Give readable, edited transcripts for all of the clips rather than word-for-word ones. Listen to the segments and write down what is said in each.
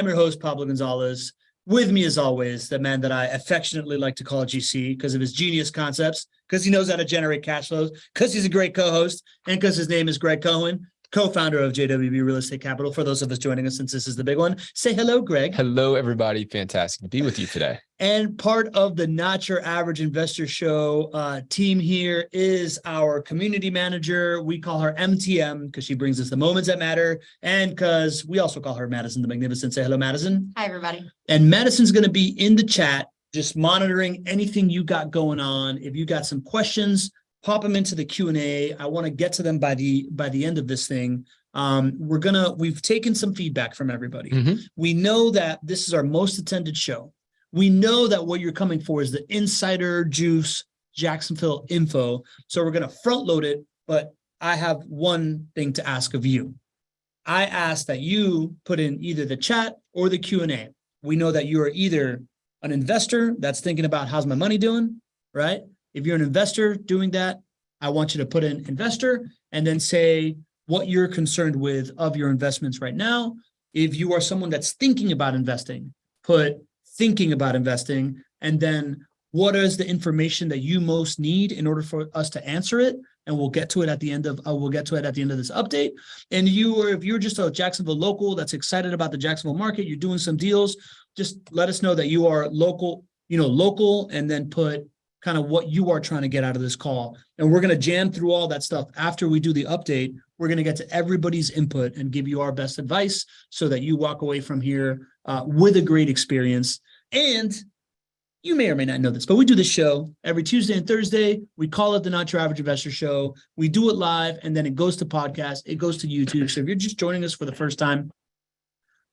I'm your host, Pablo Gonzalez. With me, as always, the man that I affectionately like to call GC because of his genius concepts, because he knows how to generate cash flows, because he's a great co-host, and because his name is Gregg Cohen, co-founder of JWB Real Estate Capital. For those of us joining us, since this is the big one, say hello, Gregg. Hello, everybody. Fantastic to be with you today. And part of the Not Your Average Investor Show team here is our community manager. We call her MTM because she brings us the moments that matter, and because we also call her Madison the Magnificent. Say hello, Madison. Hi, everybody. And Madison's going to be in the chat, just monitoring anything you got going on. If you got some questions, pop them into the Q&A. I want to get to them by the end of this thing. We've taken some feedback from everybody. Mm-hmm. We know that this is our most attended show. We know that what you're coming for is the insider juice Jacksonville info. So we're going to front load it, but I have one thing to ask of you. I ask that you put in either the chat or the Q&A. We know that you are either an investor that's thinking about how's my money doing, right? If you're an investor doing that, I want you to put in investor and then say what you're concerned with of your investments right now. If you are someone that's thinking about investing, put thinking about investing, and then what is the information that you most need in order for us to answer it, and we'll get to it at the end of this update. And if you're just a Jacksonville local that's excited about the Jacksonville market, you're doing some deals, just let us know that you are local, and then put kind of what you are trying to get out of this call. And we're going to jam through all that stuff after we do the update. We're going to get to everybody's input and give you our best advice so that you walk away from here with a great experience. And you may or may not know this, but we do this show every Tuesday and Thursday. We call it the Not Your Average Investor Show. We do it live, and then it goes to podcast. It goes to YouTube. So if you're just joining us for the first time,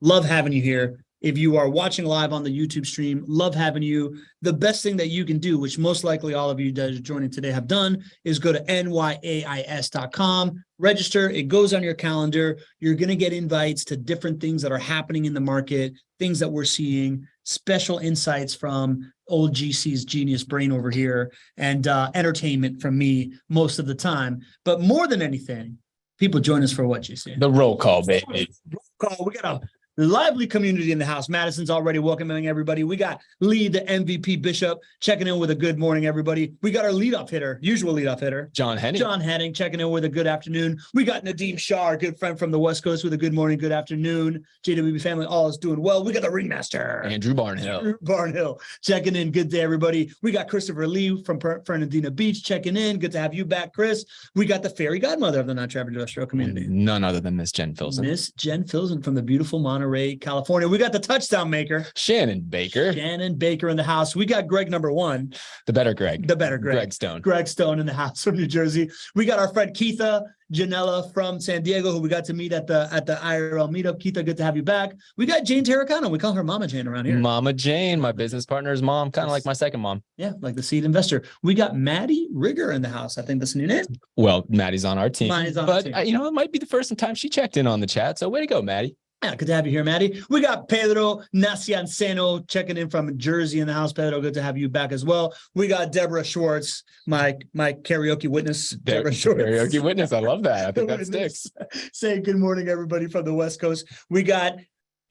love having you here. If you are watching live on the YouTube stream, love having you. The best thing that you can do, which most likely all of you that are joining today have done, is go to nyais.com, register. It goes on your calendar. You're going to get invites to different things that are happening in the market, things that we're seeing, special insights from old GC's genius brain over here, and entertainment from me most of the time. But more than anything, people join us for what, GC? The roll call, baby. Roll call. We got a lively community in the house. Madison's already welcoming everybody. We got Lee, the MVP Bishop, checking in with a good morning, everybody. We got our usual leadoff hitter. John Henning checking in with a good afternoon. We got Nadeem Shah, our good friend from the West Coast, with a good morning, good afternoon. JWB family, all is doing well. We got the ringmaster, Andrew Barnhill, checking in. Good day, everybody. We got Christopher Lee from Fernandina Beach checking in. Good to have you back, Chris. We got the fairy godmother of the Not Your Average Investor community. None other than Miss Jen Filson. Miss Jen Filson from the beautiful Monterey, California. We got the touchdown maker, Shannon Baker in the house. We got Gregg number one, the better Gregg, Gregg Stone in the house from New Jersey. We got our friend Keitha Janella from San Diego, who we got to meet at the IRL meetup. Keitha, good to have you back. We got Jane Terracano. We call her Mama Jane around here. Mama Jane, my business partner's mom, kind of like my second mom. Yeah, like the seed investor. We got Maddie Rigger in the house. I think that's a new name. Well, Maddie's on our team, but it might be the first time she checked in on the chat. So way to go, Maddie. Yeah, good to have you here, Maddie. We got Pedro Nacianceno checking in from Jersey in the house. Pedro, good to have you back as well. We got Deborah Schwartz, my karaoke witness. Deborah Schwartz. Karaoke witness. I love that. I think that sticks. Say good morning, everybody from the West Coast. We got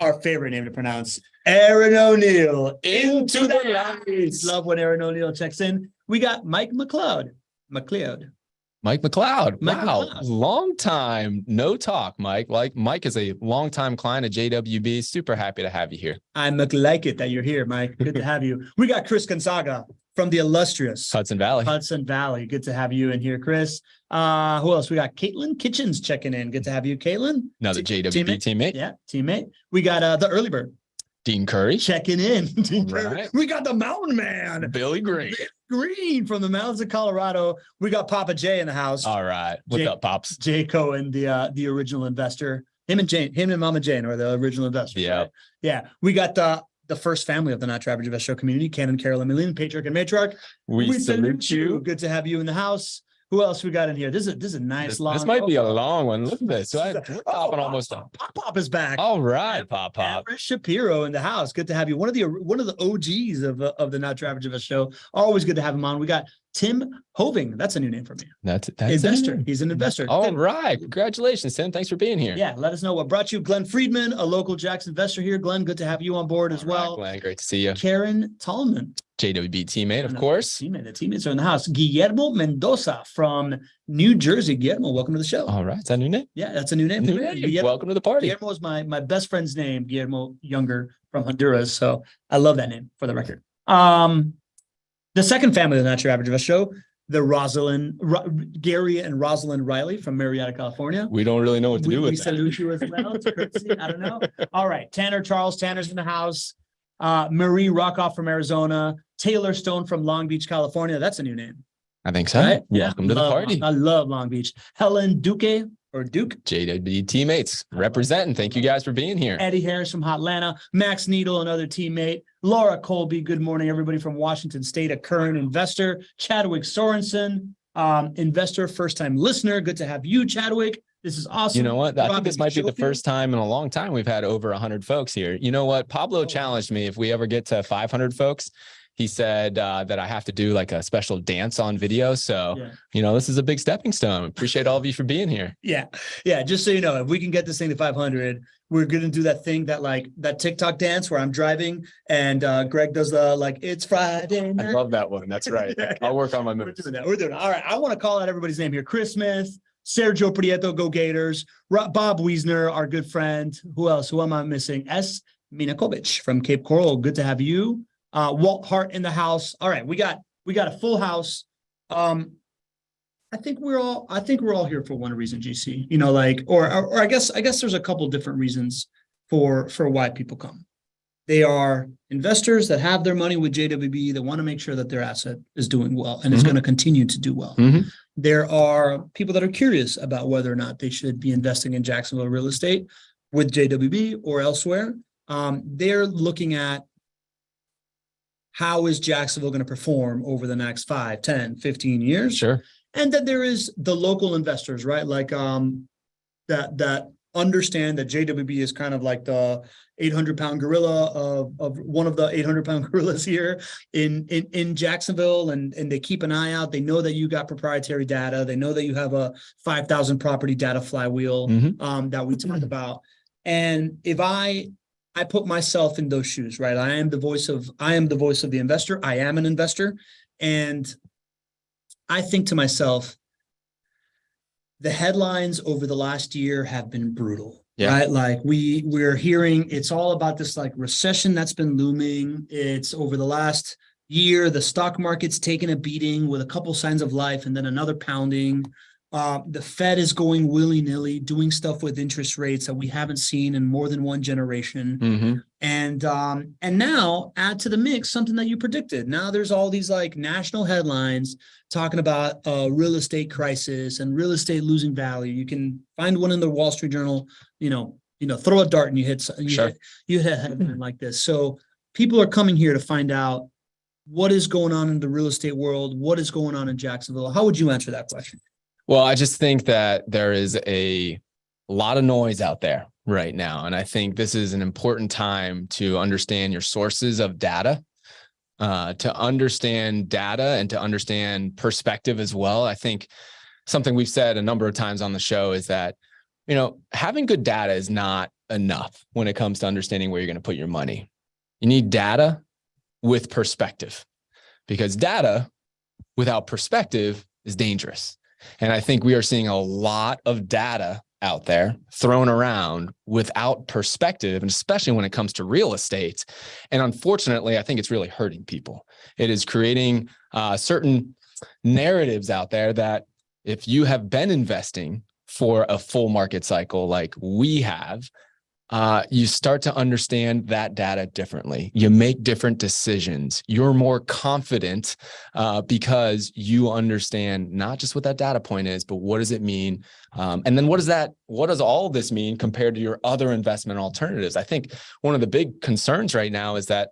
our favorite name to pronounce, Aaron O'Neill. Into the lights. Love when Aaron O'Neill checks in. We got Mike McLeod. Mike McLeod. Wow. Long time no talk, Mike. Like Mike is a longtime client of JWB. Super happy to have you here. I like it that you're here, Mike. Good to have you. We got Chris Gonzaga from the illustrious Hudson Valley. Good to have you in here, Chris. Who else? We got Caitlin Kitchens checking in. Good to have you, Caitlin. Another JWB teammate. Yeah, teammate. We got the early bird. Dean Curry. Checking in. Dean Curry. Right. We got the mountain man. Billy Green. Green from the mountains of Colorado. We got Papa Jay in the house. All right. What's up, Pops? Jay Cohen, the original investor. Him and Mama Jane are the original investors. Yeah. Right? Yeah. We got the first family of the Not Your Average Investor community, Ken and Carolyn Milene, patriarch and matriarch. We salute you. Good to have you in the house. Who else we got in here? This is a nice long. This might be a long one. Look at this. We're popping almost up. Pop is back. All right, Pop. Chris Shapiro in the house. Good to have you. One of the OGs of the Not Your Average Investor show. Always good to have him on. We got Tim Hoving. That's a new name for me. That's investor. He's an investor. All right. Congratulations, Tim. Thanks for being here. Yeah. Let us know what brought you. Glenn Friedman, a local Jackson investor here. Glenn, good to have you on board as well. Glenn, great to see you. Karen Tallman. JWB teammate, of course. The teammates are in the house. Guillermo Mendoza from New Jersey. Guillermo, welcome to the show. All right. Is that a new name? Yeah, that's a new name. Welcome to the party. Guillermo is my best friend's name, Guillermo Younger from Honduras. So I love that name for the record. The second family of the Not Your Average Investor Show, Gary and Rosalind Riley from Marietta, California. We don't really know what to do with We that. salute you as well. It's courtesy. I don't know. All right. Tanner's in the house. Marie Rockoff from Arizona. Taylor Stone from Long Beach, California. That's a new name. I think so. Right? Welcome to the party. I love Long Beach. Helen Duque. JWB teammates representing. Thank you guys for being here. Eddie Harris from Hotlanta. Max Needle, another teammate. Laura Colby. Good morning, everybody from Washington State, a current investor. Chadwick Sorensen, investor, first-time listener. Good to have you, Chadwick. This is awesome. You know what? I think this might be the first time in a long time we've had over 100 folks here. You know what? Pablo challenged me if we ever get to 500 folks. He said that I have to do like a special dance on video. So, this is a big stepping stone. Appreciate all of you for being here. Yeah. Just so you know, if we can get this thing to 500, we're going to do that thing that TikTok dance where I'm driving and Gregg does the it's Friday night. I love that one. That's right. I'll work on my moves. We're doing that. All right. I want to call out everybody's name here. Chris Smith, Sergio Prieto, go Gators. Bob Wiesner, our good friend. Who else? Who am I missing? S. Minakovic from Cape Coral. Good to have you. Walt Hart in the house. All right, we got a full house. I think we're all here for one reason, GC. Or I guess there's a couple different reasons for why people come. They are investors that have their money with JWB that want to make sure that their asset is doing well and is going to continue to do well. There are people that are curious about whether or not they should be investing in Jacksonville real estate with JWB or elsewhere. They're looking at how is Jacksonville going to perform over the next 5, 10, 15 years? Sure. And then there is the local investors, right? Like that understand that JWB is kind of like the 800-pound gorilla of one of the 800-pound gorillas here in Jacksonville, and they keep an eye out. They know that you got proprietary data. They know that you have a 5,000 property data flywheel that we talked about. And if I put myself in those shoes, right? I am the voice of the investor. I am an investor. And I think to myself, the headlines over the last year have been brutal, right? Like we're hearing it's all about this recession that's been looming. It's over the last year, the stock market's taken a beating with a couple signs of life and then another pounding. The Fed is going willy-nilly, doing stuff with interest rates that we haven't seen in more than one generation. And now add to the mix something that you predicted. Now there's all these national headlines talking about a real estate crisis and real estate losing value. You can find one in the Wall Street Journal, throw a dart and you hit a headline like this. So people are coming here to find out what is going on in the real estate world, what is going on in Jacksonville. How would you answer that question? Well, I just think that there is a lot of noise out there right now. And I think this is an important time to understand your sources of data, to understand data and to understand perspective as well. I think something we've said a number of times on the show is that, having good data is not enough when it comes to understanding where you're going to put your money. You need data with perspective, because data without perspective is dangerous. And I think we are seeing a lot of data out there thrown around without perspective, and especially when it comes to real estate. And unfortunately, I think it's really hurting people. It is creating certain narratives out there that if you have been investing for a full market cycle like we have, you start to understand that data differently. You make different decisions. You're more confident because you understand not just what that data point is, but what does it mean? And then what does all of this mean compared to your other investment alternatives? I think one of the big concerns right now is that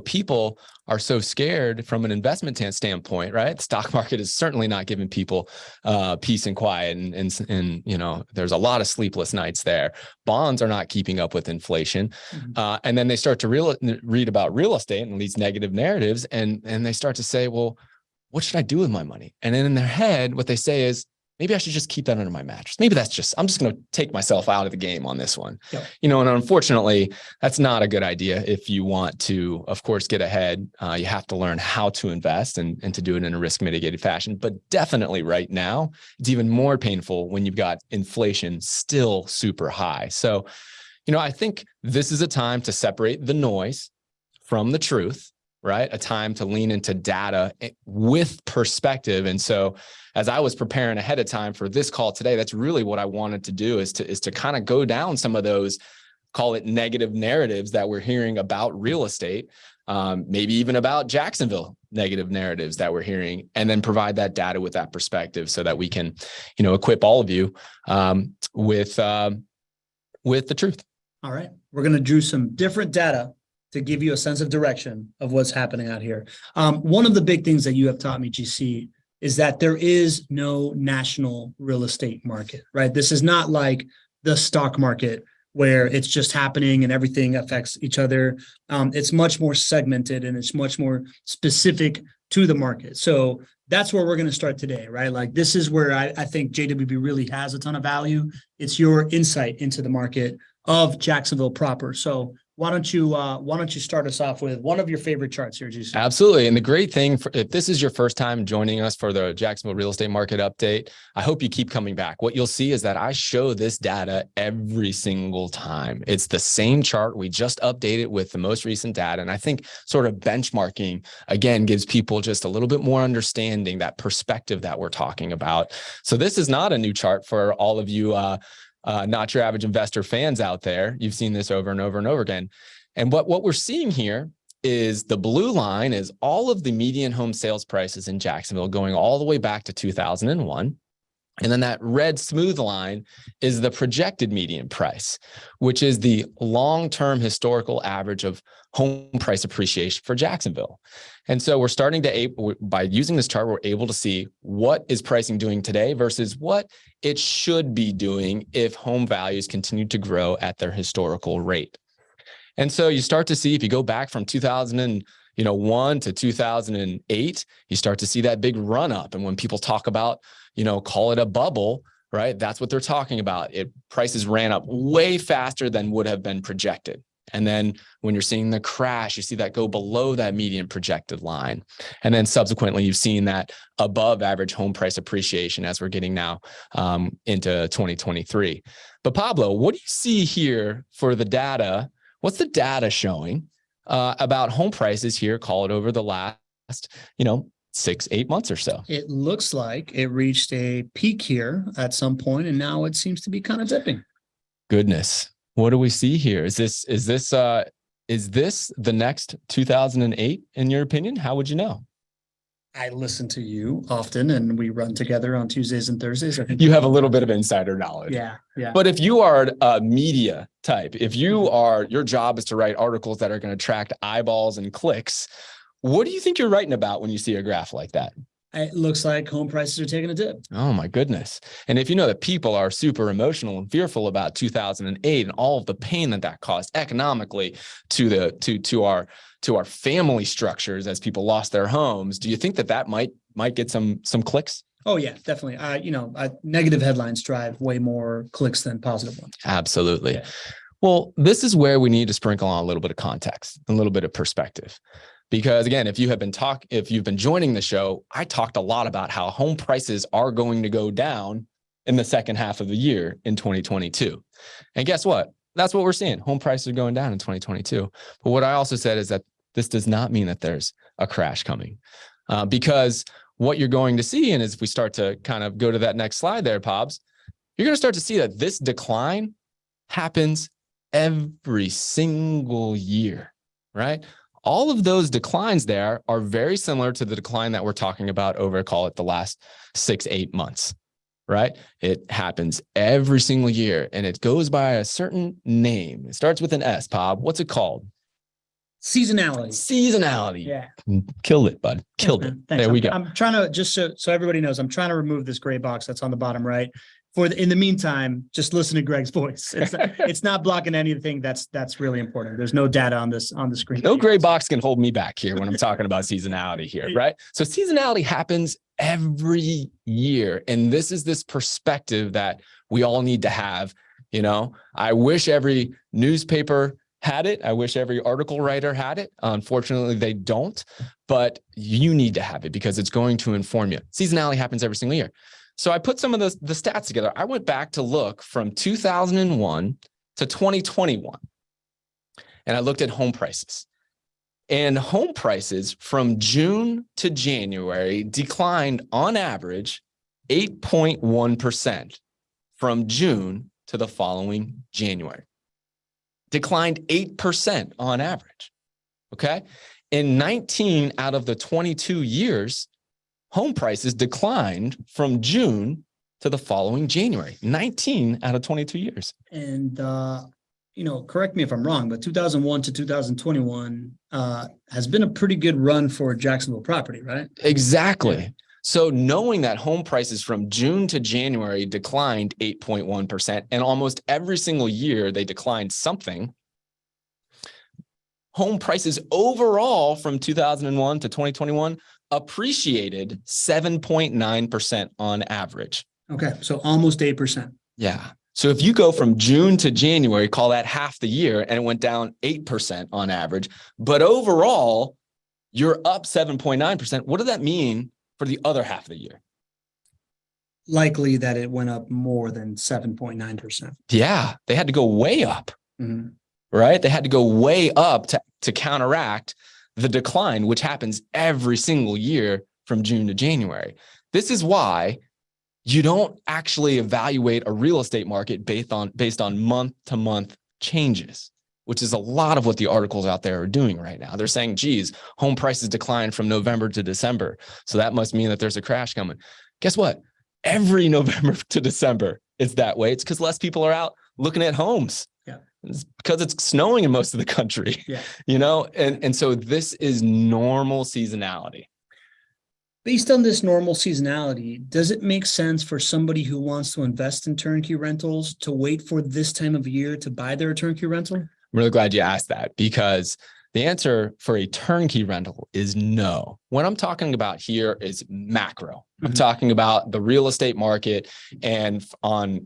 people are so scared from an investment standpoint, right? The stock market is certainly not giving people peace and quiet, and there's a lot of sleepless nights there. Bonds are not keeping up with inflation, and then they start to read about real estate and these negative narratives, and they start to say, well, what should I do with my money? And then in their head, what they say is, maybe I should just keep that under my mattress. Maybe I'm just going to take myself out of the game on this one. Yep. And unfortunately, that's not a good idea. If you want to, of course, get ahead, you have to learn how to invest and to do it in a risk mitigated fashion. But definitely right now, it's even more painful when you've got inflation still super high. So, I think this is a time to separate the noise from the truth, right? A time to lean into data with perspective. And so as I was preparing ahead of time for this call today, that's really what I wanted to do is to kind of go down some of those, call it negative narratives that we're hearing about real estate, maybe even about Jacksonville negative narratives that we're hearing, and then provide that data with that perspective so that we can, equip all of you with the truth. All right. We're going to do some different data to give you a sense of direction of what's happening out here. One of the big things that you have taught me, GC, is that there is no national real estate market, right? This is not like the stock market where it's just happening and everything affects each other. It's much more segmented and it's much more specific to the market. So that's where we're going to start today, right? Like this is where I think JWB really has a ton of value. It's your insight into the market of Jacksonville proper. So why don't you start us off with one of your favorite charts here, GC? Absolutely. And the great thing, if this is your first time joining us for the Jacksonville real estate market update, I hope you keep coming back. What you'll see is that I show this data every single time. It's the same chart. We just update it with the most recent data. And I think sort of benchmarking, again, gives people just a little bit more understanding, that perspective that we're talking about. So this is not a new chart for all of you not your average investor fans out there. You've seen this over and over and over again. And what we're seeing here is the blue line is all of the median home sales prices in Jacksonville going all the way back to 2001. And then that red smooth line is the projected median price, which is the long-term historical average of home price appreciation for Jacksonville. And so we're starting to, by using this chart, we're able to see what is pricing doing today versus what it should be doing if home values continue to grow at their historical rate. And so you start to see, if you go back from 2001 to 2008, you start to see that big run up. And when people talk about, call it a bubble, right? That's what they're talking about. Prices ran up way faster than would have been projected. And then when you're seeing the crash, you see that go below that median projected line. And then subsequently, you've seen that above average home price appreciation as we're getting now into 2023. But Pablo, what do you see here for the data? What's the data showing about home prices here, call it over the last, 6-8 months or so? It looks like it reached a peak here at some point, and now it seems to be kind of dipping. Goodness. What do we see here? Is this the next 2008 in your opinion? How would you know? I listen to you often and we run together on Tuesdays and Thursdays. I think you have a little bit of insider knowledge. Yeah. But if you are a media type, if your job is to write articles that are going to attract eyeballs and clicks, what do you think you're writing about when you see a graph like that? It looks like home prices are taking a dip. Oh my goodness. And if you know that people are super emotional and fearful about 2008 and all of the pain that caused economically to our family structures as people lost their homes, do you think that might get some clicks? Oh yeah, definitely. Negative headlines drive way more clicks than positive ones. Absolutely. Yeah. Well, this is where we need to sprinkle on a little bit of context, a little bit of perspective. Because again, if you've been joining the show, I talked a lot about how home prices are going to go down in the second half of the year in 2022. And guess what? That's what we're seeing. Home prices are going down in 2022. But what I also said is that this does not mean that there's a crash coming, because what you're going to see, and as we start to kind of go to that next slide there, Pobs, you're going to start to see that this decline happens every single year, right? All of those declines there are very similar to the decline that we're talking about over, call it the last 6-8 months, right? It happens every single year and it goes by a certain name. It starts with an S, Pob. What's it called? Seasonality. Yeah. Killed it, bud. Killed it. Thanks. There we go. I'm trying to, just so everybody knows, I'm trying to remove this gray box that's on the bottom right. in the meantime, just listen to Gregg's voice. It's not blocking anything. That's really important. There's no data on the screen. No gray box can hold me back here when I'm talking about seasonality here, right? So seasonality happens every year. And this perspective that we all need to have. I wish every newspaper had it. I wish every article writer had it. Unfortunately, they don't, but you need to have it because it's going to inform you. Seasonality happens every single year. So I put some of the stats together. I went back to look from 2001 to 2021, and I looked at home prices. And home prices from June to January declined on average 8.1% from June to the following January. Declined 8% on average. Okay. In 19 out of the 22 years, home prices declined from June to the following January. 19 out of 22 years. And, correct me if I'm wrong, but 2001 to 2021 has been a pretty good run for Jacksonville property, right? Exactly. Yeah. So knowing that home prices from June to January declined 8.1%, and almost every single year they declined something, home prices overall from 2001 to 2021 appreciated 7.9% on average. Okay, so almost 8%. Yeah. So if you go from June to January, call that half the year, and it went down 8% on average, but overall, you're up 7.9%. What does that mean for the other half of the year? Likely that it went up more than 7.9%. Yeah, they had to go way up, right? They had to go way up to counteract the decline, which happens every single year from June to January. This is why you don't actually evaluate a real estate market based on month-to-month changes, which is a lot of what the articles out there are doing right now. They're saying, geez, home prices declined from November to December, so that must mean that there's a crash coming. Guess what? Every November to December, it's that way. It's because less people are out looking at homes. Yeah. It's because it's snowing in most of the country. Yeah. And so this is normal seasonality. Based on this normal seasonality, does it make sense for somebody who wants to invest in turnkey rentals to wait for this time of year to buy their turnkey rental? I'm really glad you asked that, because the answer for a turnkey rental is no. What I'm talking about here is macro. I'm talking about the real estate market, and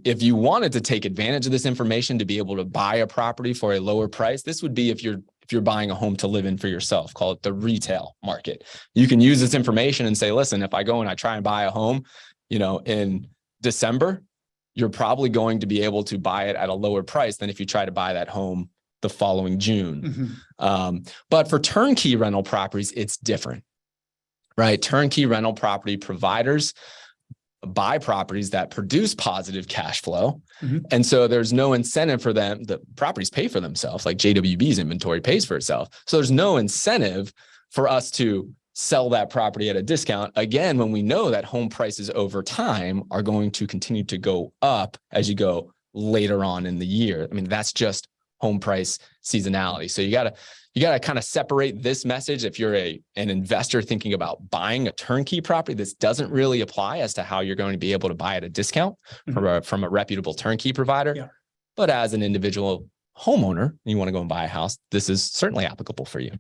if you wanted to take advantage of this information to be able to buy a property for a lower price, this would be if you're buying a home to live in for yourself, call it the retail market. You can use this information and say, listen, if I go and I try and buy a home, in December, you're probably going to be able to buy it at a lower price than if you try to buy that home the following June. But for turnkey rental properties, it's different, right? Turnkey rental property providers buy properties that produce positive cash flow. And so there's no incentive for them. The properties pay for themselves, like JWB's inventory pays for itself. So there's no incentive for us to sell that property at a discount. Again, when we know that home prices over time are going to continue to go up as you go later on in the year. I mean, that's just home price seasonality. So you gotta kind of separate this message. If you're an investor thinking about buying a turnkey property, this doesn't really apply as to how you're going to be able to buy at a discount from a reputable turnkey provider. Yeah. But as an individual homeowner, you want to go and buy a house, this is certainly applicable for you.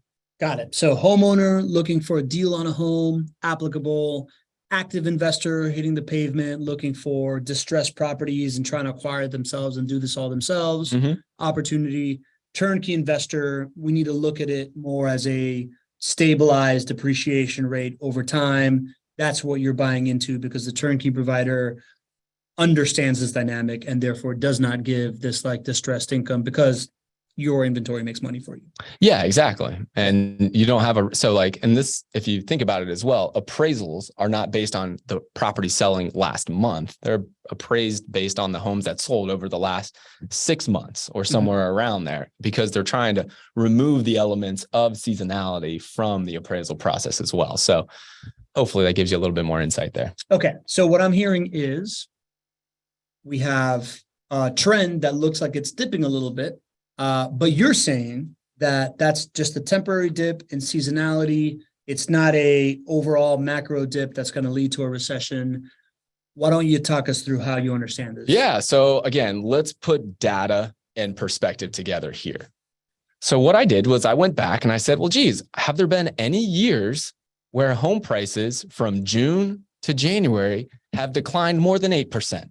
Got it. So homeowner looking for a deal on a home, applicable. Active investor hitting the pavement, looking for distressed properties and trying to acquire themselves and do this all themselves. Opportunity. Turnkey investor, we need to look at it more as a stabilized depreciation rate over time. That's what you're buying into, because the turnkey provider understands this dynamic and therefore does not give this like distressed income because your inventory makes money for you. Yeah, exactly. And you don't have and this, if you think about it as well, appraisals are not based on the property selling last month. They're appraised based on the homes that sold over the last 6 months or somewhere around there, because they're trying to remove the elements of seasonality from the appraisal process as well. So hopefully that gives you a little bit more insight there. Okay. So what I'm hearing is we have a trend that looks like it's dipping a little bit. But you're saying that that's just a temporary dip in seasonality. It's not a overall macro dip that's going to lead to a recession. Why don't you talk us through how you understand this? Yeah. So again, let's put data and perspective together here. So what I did was I went back and I said, well, geez, have there been any years where home prices from June to January have declined more than 8%?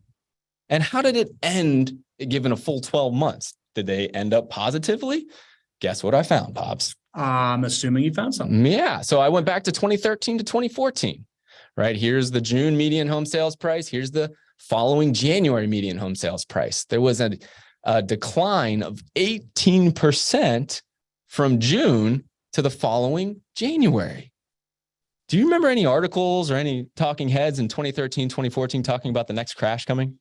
And how did it end given a full 12 months? Did they end up positively? Guess what I found, Pops? I'm assuming you found something. Yeah. So I went back to 2013 to 2014, right? Here's the June median home sales price. Here's the following January median home sales price. There was a decline of 18% from June to the following January. Do you remember any articles or any talking heads in 2013, 2014 talking about the next crash coming?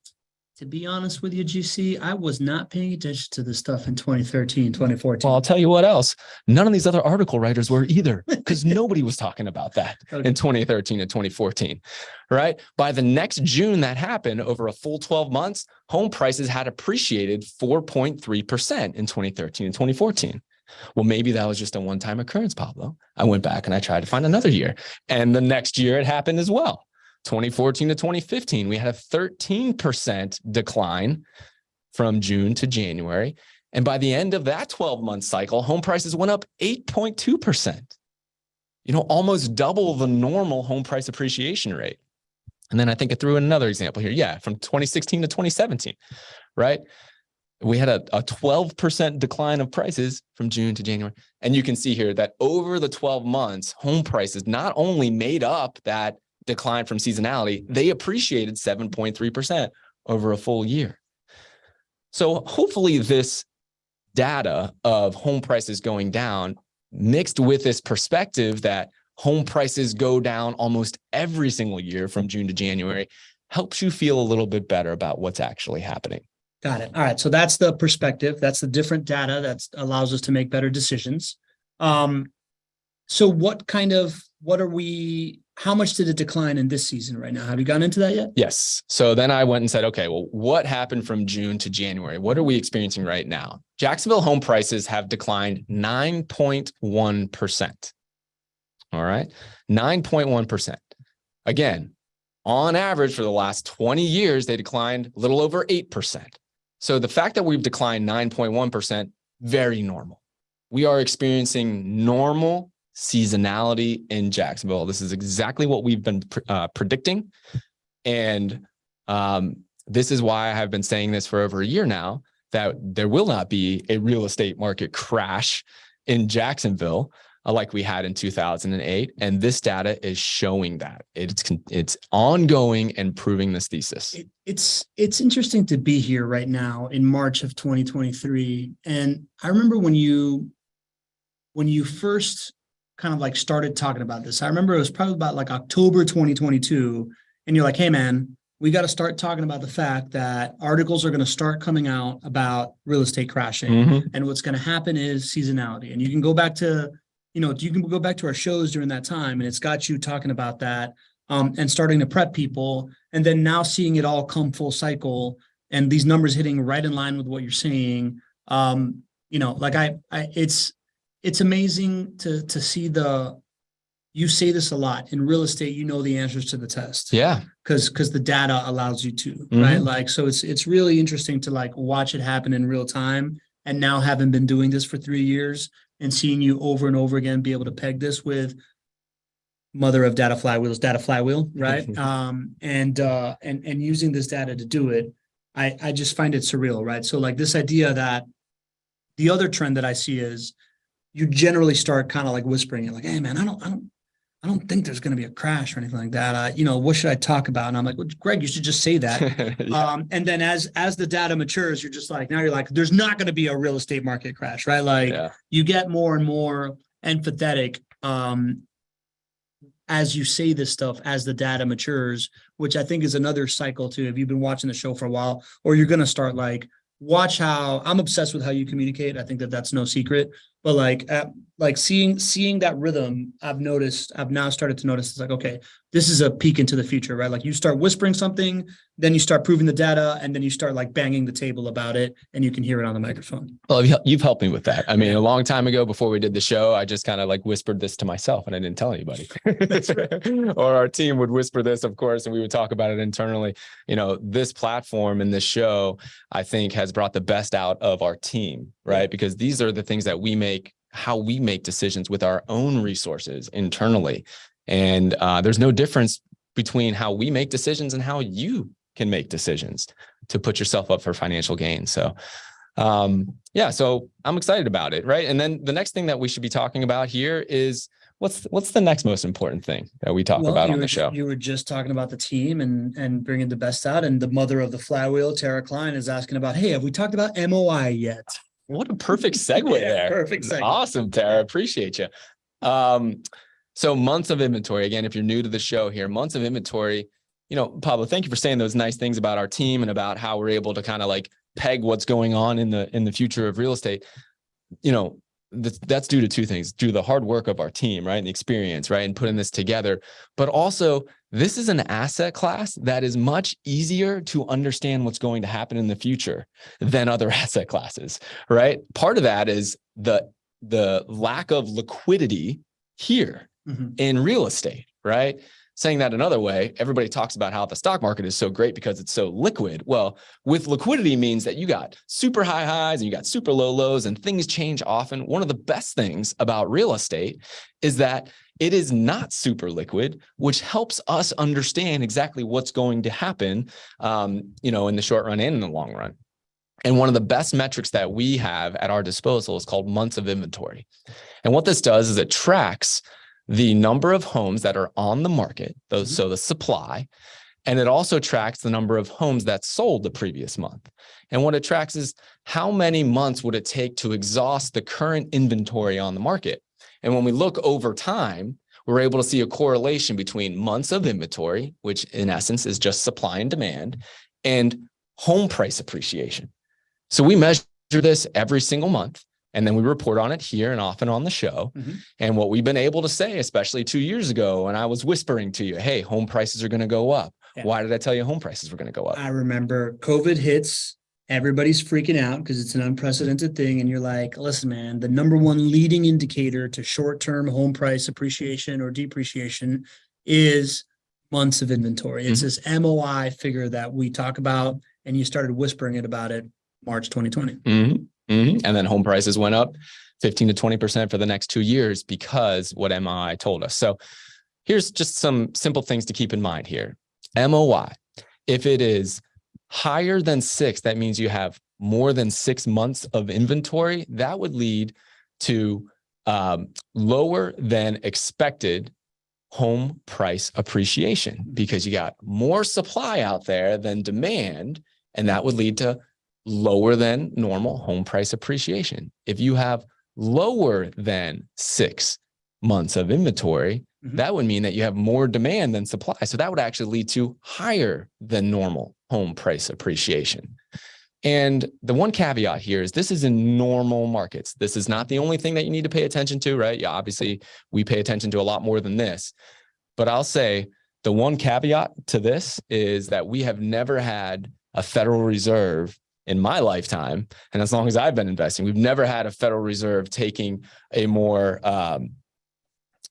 To be honest with you, GC, I was not paying attention to this stuff in 2013, 2014. Well, I'll tell you what else. None of these other article writers were either, because nobody was talking about that in 2013 and 2014, right? By the next June that happened, over a full 12 months, home prices had appreciated 4.3% in 2013 and 2014. Well, maybe that was just a one-time occurrence, Pablo. I went back and I tried to find another year. And the next year it happened as well. 2014 to 2015, we had a 13% decline from June to January. And by the end of that 12-month cycle, home prices went up 8.2%, almost double the normal home price appreciation rate. And then I think I threw in another example here. Yeah, from 2016 to 2017, right? We had a 12% decline of prices from June to January. And you can see here that over the 12 months, home prices not only made up that decline from seasonality, they appreciated 7.3% over a full year. So hopefully this data of home prices going down mixed with this perspective that home prices go down almost every single year from June to January helps you feel a little bit better about what's actually happening. Got it. All right. So that's the perspective. That's the different data that allows us to make better decisions. So how much did it decline in this season right now? Have you gotten into that yet? Yes. So then I went and said, okay, well, what happened from June to January? What are we experiencing right now? Jacksonville home prices have declined 9.1%. All right. 9.1%. Again, on average for the last 20 years, they declined a little over 8%. So the fact that we've declined 9.1%, very normal. We are experiencing normal seasonality in Jacksonville. This is exactly what we've been predicting. And this is why I have been saying this for over a year now, that there will not be a real estate market crash in Jacksonville like we had in 2008. And this data is showing that. It's ongoing and proving this thesis. It's interesting to be here right now in March of 2023. And I remember when you first kind of like started talking about this, I remember it was probably about like October 2022. And you're like, hey, man, we got to start talking about the fact that articles are going to start coming out about real estate crashing. Mm-hmm. And what's going to happen is seasonality. And you can go back to our shows during that time, and it's got you talking about that and starting to prep people, and then now seeing it all come full cycle and these numbers hitting right in line with what you're saying. It's amazing to see you say this a lot in real estate, the answers to the test. Yeah. Because the data allows you to, mm-hmm. right? Like, so it's really interesting to like watch it happen in real time. And now having been doing this for 3 years and seeing you over and over again, be able to peg this with mother of data flywheel, right? And using this data to do it, I just find it surreal, right? So like this idea that the other trend that I see is you generally start kind of like whispering it, like, hey man, I don't think there's going to be a crash or anything like that. What should I talk about? And I'm like, well, Gregg, you should just say that. Yeah. And then as the data matures, you're like, there's not going to be a real estate market crash, right? Like You get more and more empathetic as you say this stuff, as the data matures, which I think is another cycle too. If you've been watching the show for a while, or you're going to start like, watch how I'm obsessed with how you communicate. I think that's no secret. but like seeing that rhythm, I've now started to notice it's like, okay, this is a peek into the future, right? Like you start whispering something, then you start proving the data, and then you start like banging the table about it, and you can hear it on the microphone. Well, you've helped me with that. I mean, a long time ago, before we did the show, I just kind of like whispered this to myself and I didn't tell anybody. That's right. Or our team would whisper this, of course, and we would talk about it internally. You know, this platform and this show, I think, has brought the best out of our team, right? Because these are the things that how we make decisions with our own resources internally. And there's no difference between how we make decisions and how you can make decisions to put yourself up for financial gain. So, so I'm excited about it, right? And then the next thing that we should be talking about here is what's the next most important thing that we talk about on the show? You were just talking about the team and bringing the best out, and the mother of the flywheel, Tara Klein, is asking about, hey, have we talked about MOI yet? What a perfect segue there. Perfect segue. Awesome, Tara. Appreciate you. So months of inventory. Again, if you're new to the show here, months of inventory. You know, Pablo, thank you for saying those nice things about our team and about how we're able to kind of like peg what's going on in the future of real estate. You know, that's due to two things: due to the hard work of our team, right, and the experience, right, and putting this together. But also, this is an asset class that is much easier to understand what's going to happen in the future than other asset classes, right? Part of that is the lack of liquidity here in real estate, right? Saying that another way, everybody talks about how the stock market is so great because it's so liquid. Well, with liquidity means that you got super high highs and you got super low lows and things change often. One of the best things about real estate is that it is not super liquid, which helps us understand exactly what's going to happen, in the short run and in the long run. And one of the best metrics that we have at our disposal is called months of inventory. And what this does is it tracks the number of homes that are on the market, so the supply, and it also tracks the number of homes that sold the previous month. And what it tracks is how many months would it take to exhaust the current inventory on the market. And when we look over time, we're able to see a correlation between months of inventory, which in essence is just supply and demand, and home price appreciation. So we measure this every single month. And then we report on it here and often on the show. And what we've been able to say, especially 2 years ago, when I was whispering to you, hey, home prices are going to go up. Yeah. Why did I tell you home prices were going to go up? I remember COVID hits, everybody's freaking out because it's an unprecedented thing. And you're like, listen, man, the number one leading indicator to short-term home price appreciation or depreciation is months of inventory. It's this MOI figure that we talk about, and you started whispering about it March 2020. And then home prices went up 15 to 20% for the next 2 years because what MOI told us. So here's just some simple things to keep in mind here. MOI, if it is higher than 6, that means you have more than 6 months of inventory. That would lead to lower than expected home price appreciation because you got more supply out there than demand, and that would lead to lower than normal home price appreciation. If you have lower than 6 months of inventory, that would mean that you have more demand than supply. So that would actually lead to higher than normal home price appreciation. And the one caveat here is this is in normal markets. This is not the only thing that you need to pay attention to, right? Yeah, obviously we pay attention to a lot more than this, but I'll say the one caveat to this is that we have never had a Federal Reserve in my lifetime, and as long as I've been investing, we've never had a Federal Reserve taking a more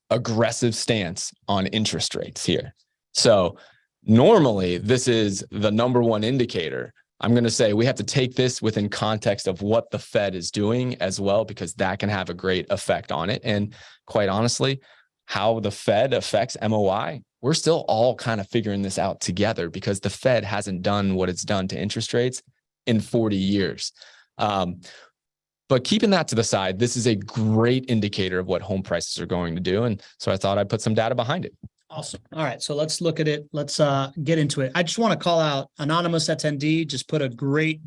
aggressive stance on interest rates here. So normally this is the number one indicator. I'm going to say we have to take this within context of what the Fed is doing as well, because that can have a great effect on it. And quite honestly, how the Fed affects MOI, we're still all kind of figuring this out together because the Fed hasn't done what it's done to interest rates in 40 years. But keeping that to the side, this is a great indicator of what home prices are going to do. And so I thought I'd put some data behind it. Awesome. All right. So let's look at it. Let's get into it. I just want to call out anonymous attendee, just put a great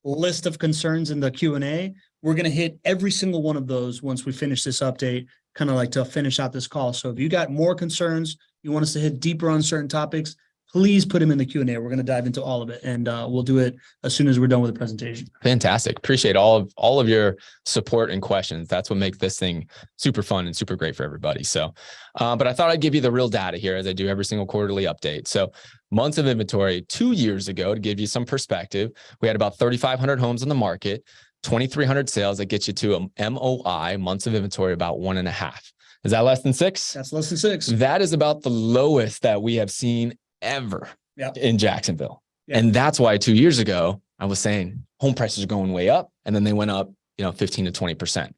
list of concerns in the Q&A. We're going to hit every single one of those once we finish this update, kind of like to finish out this call. So if you got more concerns, you want us to hit deeper on certain topics, please put them in the Q&A. We're going to dive into all of it, and we'll do it as soon as we're done with the presentation. Fantastic. Appreciate all of your support and questions. That's what makes this thing super fun and super great for everybody. So, but I thought I'd give you the real data here as I do every single quarterly update. So months of inventory 2 years ago, to give you some perspective, we had about 3,500 homes on the market, 2,300 sales. That gets you to a MOI, months of inventory, about 1.5. Is that less than 6? That's less than 6. That is about the lowest that we have seen ever in Jacksonville. Yep. And that's why 2 years ago, I was saying home prices are going way up, and then they went up, 15 to 20%.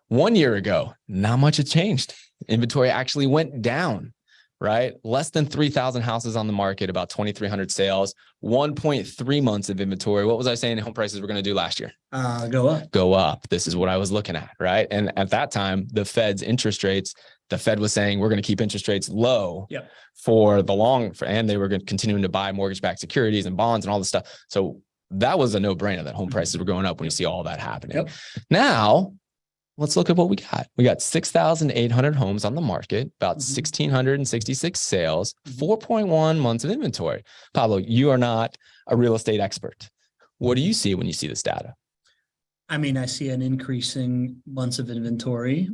1 year ago, not much had changed. Inventory actually went down, right? Less than 3,000 houses on the market, about 2,300 sales, 1.3 months of inventory. What was I saying home prices were going to do last year? Go up. Go up. This is what I was looking at, right? And at that time, the Fed's interest rates, the Fed was saying we're going to keep interest rates low for the long, and they were going to continue to buy mortgage-backed securities and bonds and all this stuff. So that was a no-brainer that home prices were going up when you see all that happening. Now, let's look at what we got. We got 6,800 homes on the market, about 1,666 sales, 4.1 months of inventory. Pablo, you are not a real estate expert. What do you see when you see this data? I mean, I see an increasing months of inventory.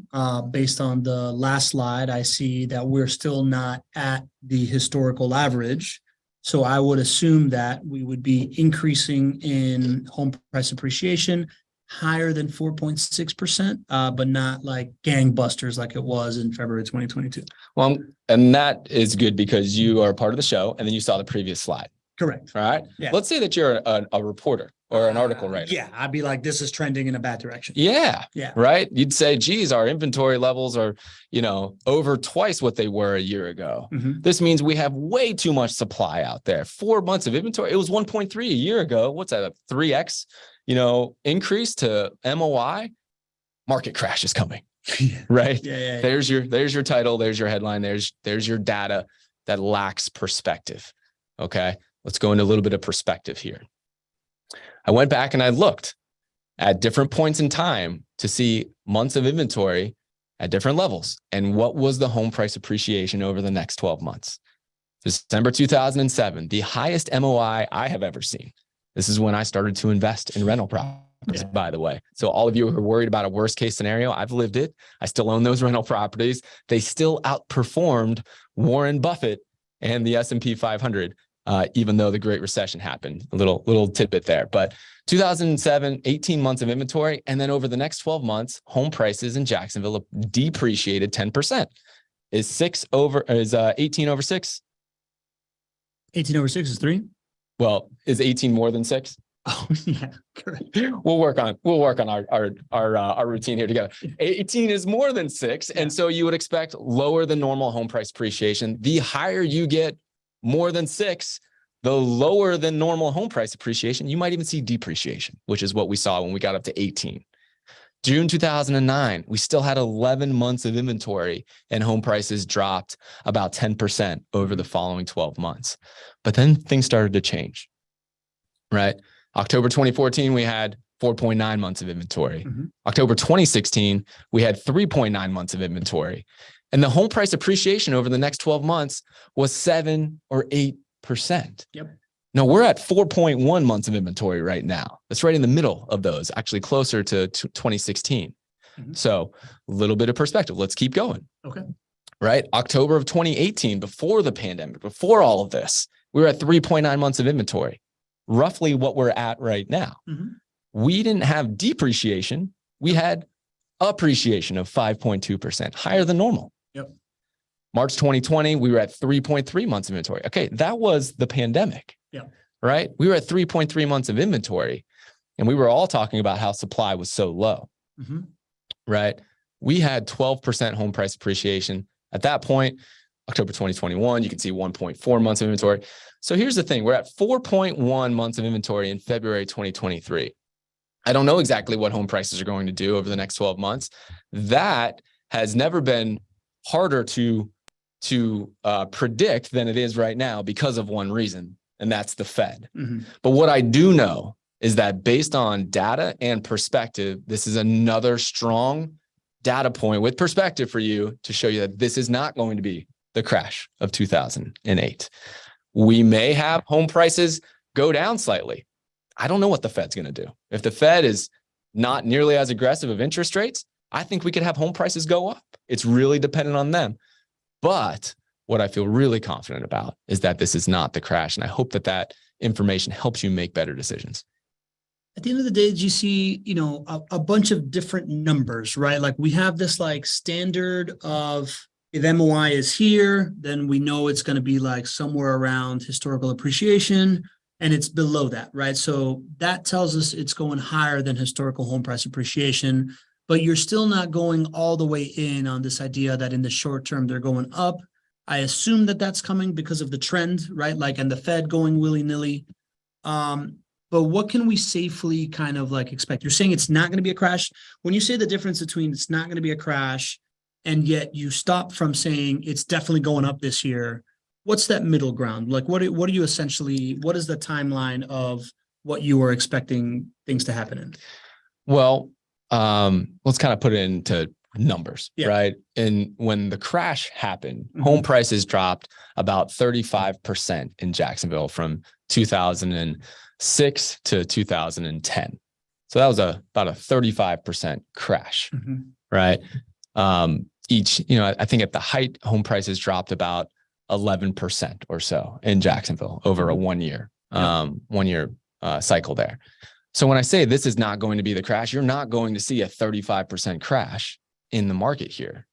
Based on the last slide, I see that we're still not at the historical average. So I would assume that we would be increasing in home price appreciation higher than 4.6%, but not like gangbusters like it was in February 2022. Well, and that is good because you are part of the show, and then you saw the previous slide. Correct. All right. Yeah. Let's say that you're a reporter or an article writer. Yeah. I'd be like, this is trending in a bad direction. Yeah. Right. You'd say, geez, our inventory levels are, over twice what they were a year ago. This means we have way too much supply out there. 4 months of inventory. It was 1.3 a year ago. What's that? A 3X, increase to MOI. Market crash is coming. Right. Yeah. There's your title. There's your headline. There's your data that lacks perspective. Okay. Let's go into a little bit of perspective here. I went back and I looked at different points in time to see months of inventory at different levels and what was the home price appreciation over the next 12 months. December 2007, the highest MOI I have ever seen. This is when I started to invest in rental properties, by the way. So all of you who are worried about a worst case scenario, I've lived it. I still own those rental properties. They still outperformed Warren Buffett and the S&P 500. Even though the Great Recession happened, a little tidbit there. But 2007, 18 months of inventory. And then over the next 12 months, home prices in Jacksonville depreciated 10%. Is 18 over 6? 18 over 6 is 3. Well, is 18 more than 6? Oh, yeah, correct. We'll work on our routine here together. 18 is more than 6. And so you would expect lower than normal home price appreciation. The higher you get more than 6, the lower than normal home price appreciation. You might even see depreciation, which is what we saw when we got up to 18. June 2009, we still had 11 months of inventory and home prices dropped about 10% over the following 12 months. But then things started to change, right? October 2014, we had 4.9 months of inventory. October 2016, we had 3.9 months of inventory. And the home price appreciation over the next 12 months was 7 or 8%. Now we're at 4.1 months of inventory right now. That's right in the middle of those, actually closer to 2016. So a little bit of perspective. Let's keep going. Okay. Right. October of 2018, before the pandemic, before all of this, we were at 3.9 months of inventory, roughly what we're at right now. We didn't have depreciation. We had appreciation of 5.2%, higher than normal. March 2020, we were at 3.3 months of inventory. Okay, that was the pandemic, right? We were at 3.3 months of inventory, and we were all talking about how supply was so low, right? We had 12% home price appreciation. At that point, October 2021, you can see 1.4 months of inventory. So here's the thing. We're at 4.1 months of inventory in February 2023. I don't know exactly what home prices are going to do over the next 12 months. That has never been harder to predict than it is right now because of one reason, and that's the Fed. But what I do know is that based on data and perspective, this is another strong data point with perspective for you to show you that this is not going to be the crash of 2008. We may have home prices go down slightly. I don't know what the Fed's going to do. If the Fed is not nearly as aggressive of interest rates, I think we could have home prices go up. It's really dependent on them. But what I feel really confident about is that this is not the crash. And I hope that that information helps you make better decisions. At the end of the day, did you see, a bunch of different numbers, right? Like we have this like standard of if MOI is here, then we know it's going to be like somewhere around historical appreciation, and it's below that, right? So that tells us it's going higher than historical home price appreciation, but you're still not going all the way in on this idea that in the short term, they're going up. I assume that that's coming because of the trend, right? Like, and the Fed going willy-nilly. But what can we safely kind of like expect? You're saying it's not going to be a crash. When you say the difference between it's not going to be a crash, and yet you stop from saying it's definitely going up this year, what's that middle ground? Like, what are you essentially, what is the timeline of what you are expecting things to happen in? Well, let's kind of put it into numbers, right? And when the crash happened, home prices dropped about 35% in Jacksonville from 2006 to 2010. So that was about a 35% crash, right? I think at the height, home prices dropped about 11% or so in Jacksonville over a 1 year cycle there. So when I say this is not going to be the crash, you're not going to see a 35% crash in the market here.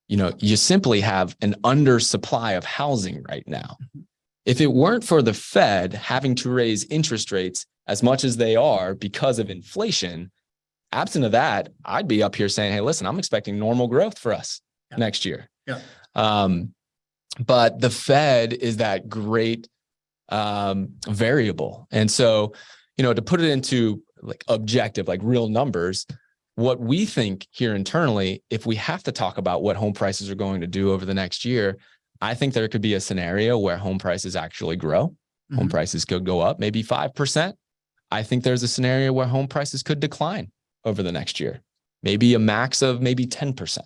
You simply have an undersupply of housing right now. If it weren't for the Fed having to raise interest rates as much as they are because of inflation, absent of that, I'd be up here saying, hey, listen, I'm expecting normal growth for us next year. But the Fed is that great variable. And so, to put it into like objective, like real numbers, what we think here internally, if we have to talk about what home prices are going to do over the next year, I think there could be a scenario where home prices actually grow. Home prices could go up maybe 5%. I think there's a scenario where home prices could decline over the next year, maybe a max of maybe 10%.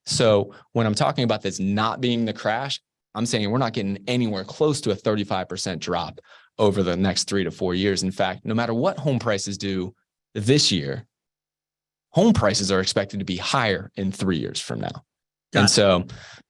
So when I'm talking about this not being the crash, I'm saying we're not getting anywhere close to a 35% drop over the next 3 to 4 years. In fact, no matter what home prices do this year, home prices are expected to be higher in 3 years from now. So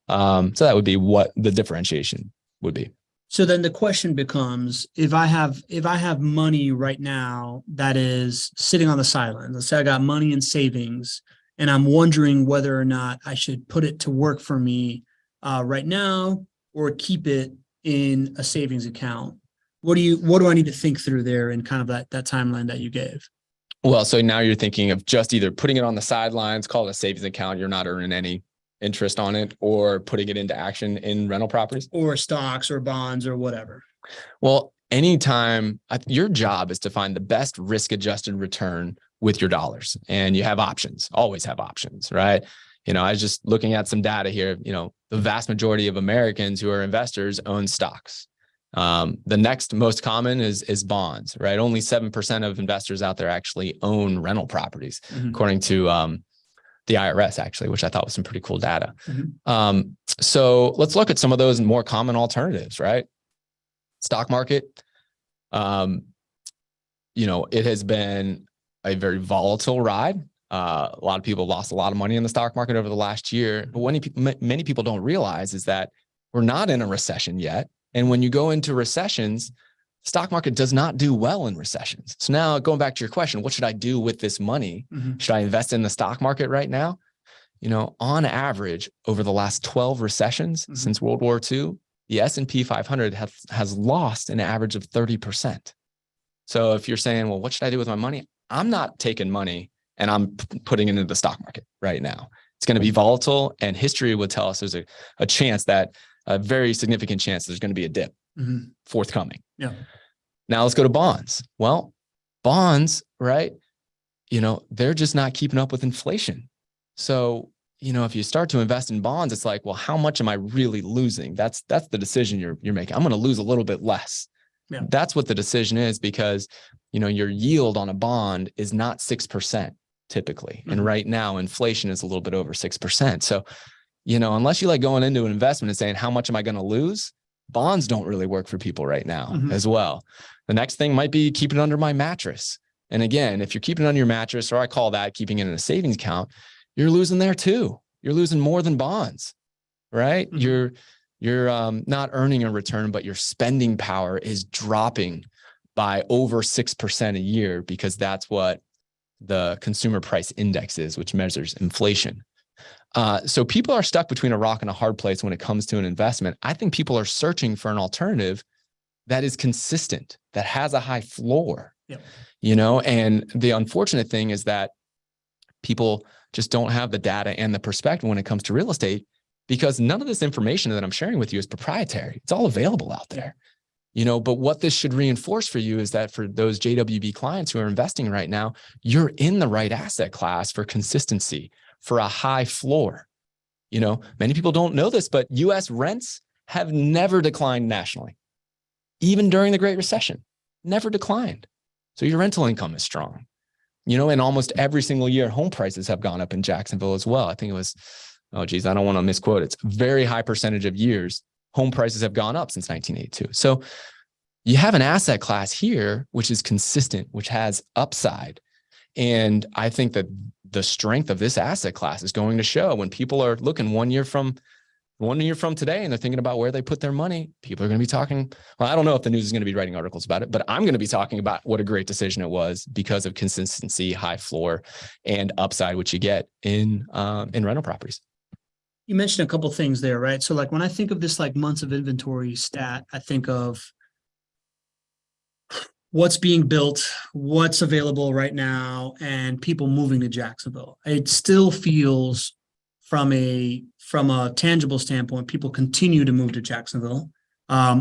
that would be what the differentiation would be. So then the question becomes, if I have money right now that is sitting on the sidelines, let's say I got money in savings, and I'm wondering whether or not I should put it to work for me right now or keep it in a savings account. What do I need to think through there in kind of that timeline that you gave? Well, so now you're thinking of just either putting it on the sidelines, call it a savings account, you're not earning any interest on it, or putting it into action in rental properties or stocks or bonds or whatever. Well, anytime your job is to find the best risk-adjusted return with your dollars, and you have options, always have options, right? I was just looking at some data here, the vast majority of Americans who are investors own stocks. The next most common is bonds, right? Only 7% of investors out there actually own rental properties, according to the IRS, actually, which I thought was some pretty cool data. So let's look at some of those more common alternatives, right? Stock market, it has been a very volatile ride. A lot of people lost a lot of money in the stock market over the last year. But many people don't realize is that we're not in a recession yet. And when you go into recessions, stock market does not do well in recessions. So now going back to your question, what should I do with this money? Should I invest in the stock market right now? On average, over the last 12 recessions since World War II, the S&P 500 has lost an average of 30%. So if you're saying, well, what should I do with my money? I'm not taking money and I'm putting it into the stock market right now. It's going to be volatile, and history would tell us there's a chance that a very significant chance there's going to be a dip forthcoming. Now let's go to bonds. Well, bonds, right? They're just not keeping up with inflation. So, if you start to invest in bonds, it's like, well, how much am I really losing? That's the decision you're making. I'm going to lose a little bit less. That's what the decision is, because, your yield on a bond is not 6% typically. And right now inflation is a little bit over 6%. So unless you like going into an investment and saying, how much am I going to lose? Bonds don't really work for people right now as well. The next thing might be keeping it under my mattress. And again, if you're keeping it under your mattress, or I call that keeping it in a savings account, you're losing there too. You're losing more than bonds, right? You're not earning a return, but your spending power is dropping by over 6% a year, because that's what the consumer price index is, which measures inflation. So people are stuck between a rock and a hard place when it comes to an investment. I think people are searching for an alternative that is consistent, that has a high floor, and the unfortunate thing is that people just don't have the data and the perspective when it comes to real estate, because none of this information that I'm sharing with you is proprietary. It's all available out there, but what this should reinforce for you is that for those JWB clients who are investing right now, you're in the right asset class for consistency, for a high floor. Many people don't know this, but US rents have never declined nationally. Even during the Great Recession, never declined. So your rental income is strong. And almost every single year, home prices have gone up in Jacksonville as well. I think it was, I don't want to misquote. It's a very high percentage of years home prices have gone up since 1982. So you have an asset class here, which is consistent, which has upside. And I think that the strength of this asset class is going to show when people are looking 1 year from today and they're thinking about where they put their money. People are going to be talking. Well, I don't know if the news is going to be writing articles about it, but I'm going to be talking about what a great decision it was because of consistency, high floor, and upside, which you get in rental properties. You mentioned a couple of things there, right? So like when I think of this like months of inventory stat, I think of what's being built, what's available right now, and people moving to Jacksonville. It still feels from a tangible standpoint, people continue to move to Jacksonville,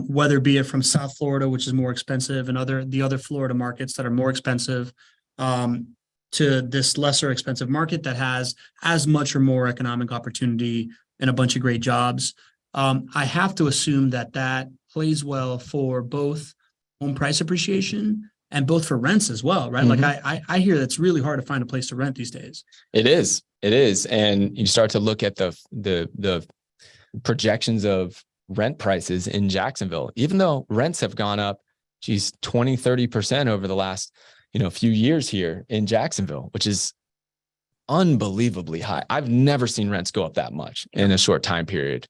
whether be it from South Florida, which is more expensive, and the other Florida markets that are more expensive, to this lesser expensive market that has as much or more economic opportunity and a bunch of great jobs. I have to assume that plays well for both home price appreciation and both for rents as well, right? Mm-hmm. Like I hear that's really hard to find a place to rent these days. It is. And you start to look at the projections of rent prices in Jacksonville, even though rents have gone up, 20-30% over the last, few years here in Jacksonville, which is unbelievably high. I've never seen rents go up that much in a short time period.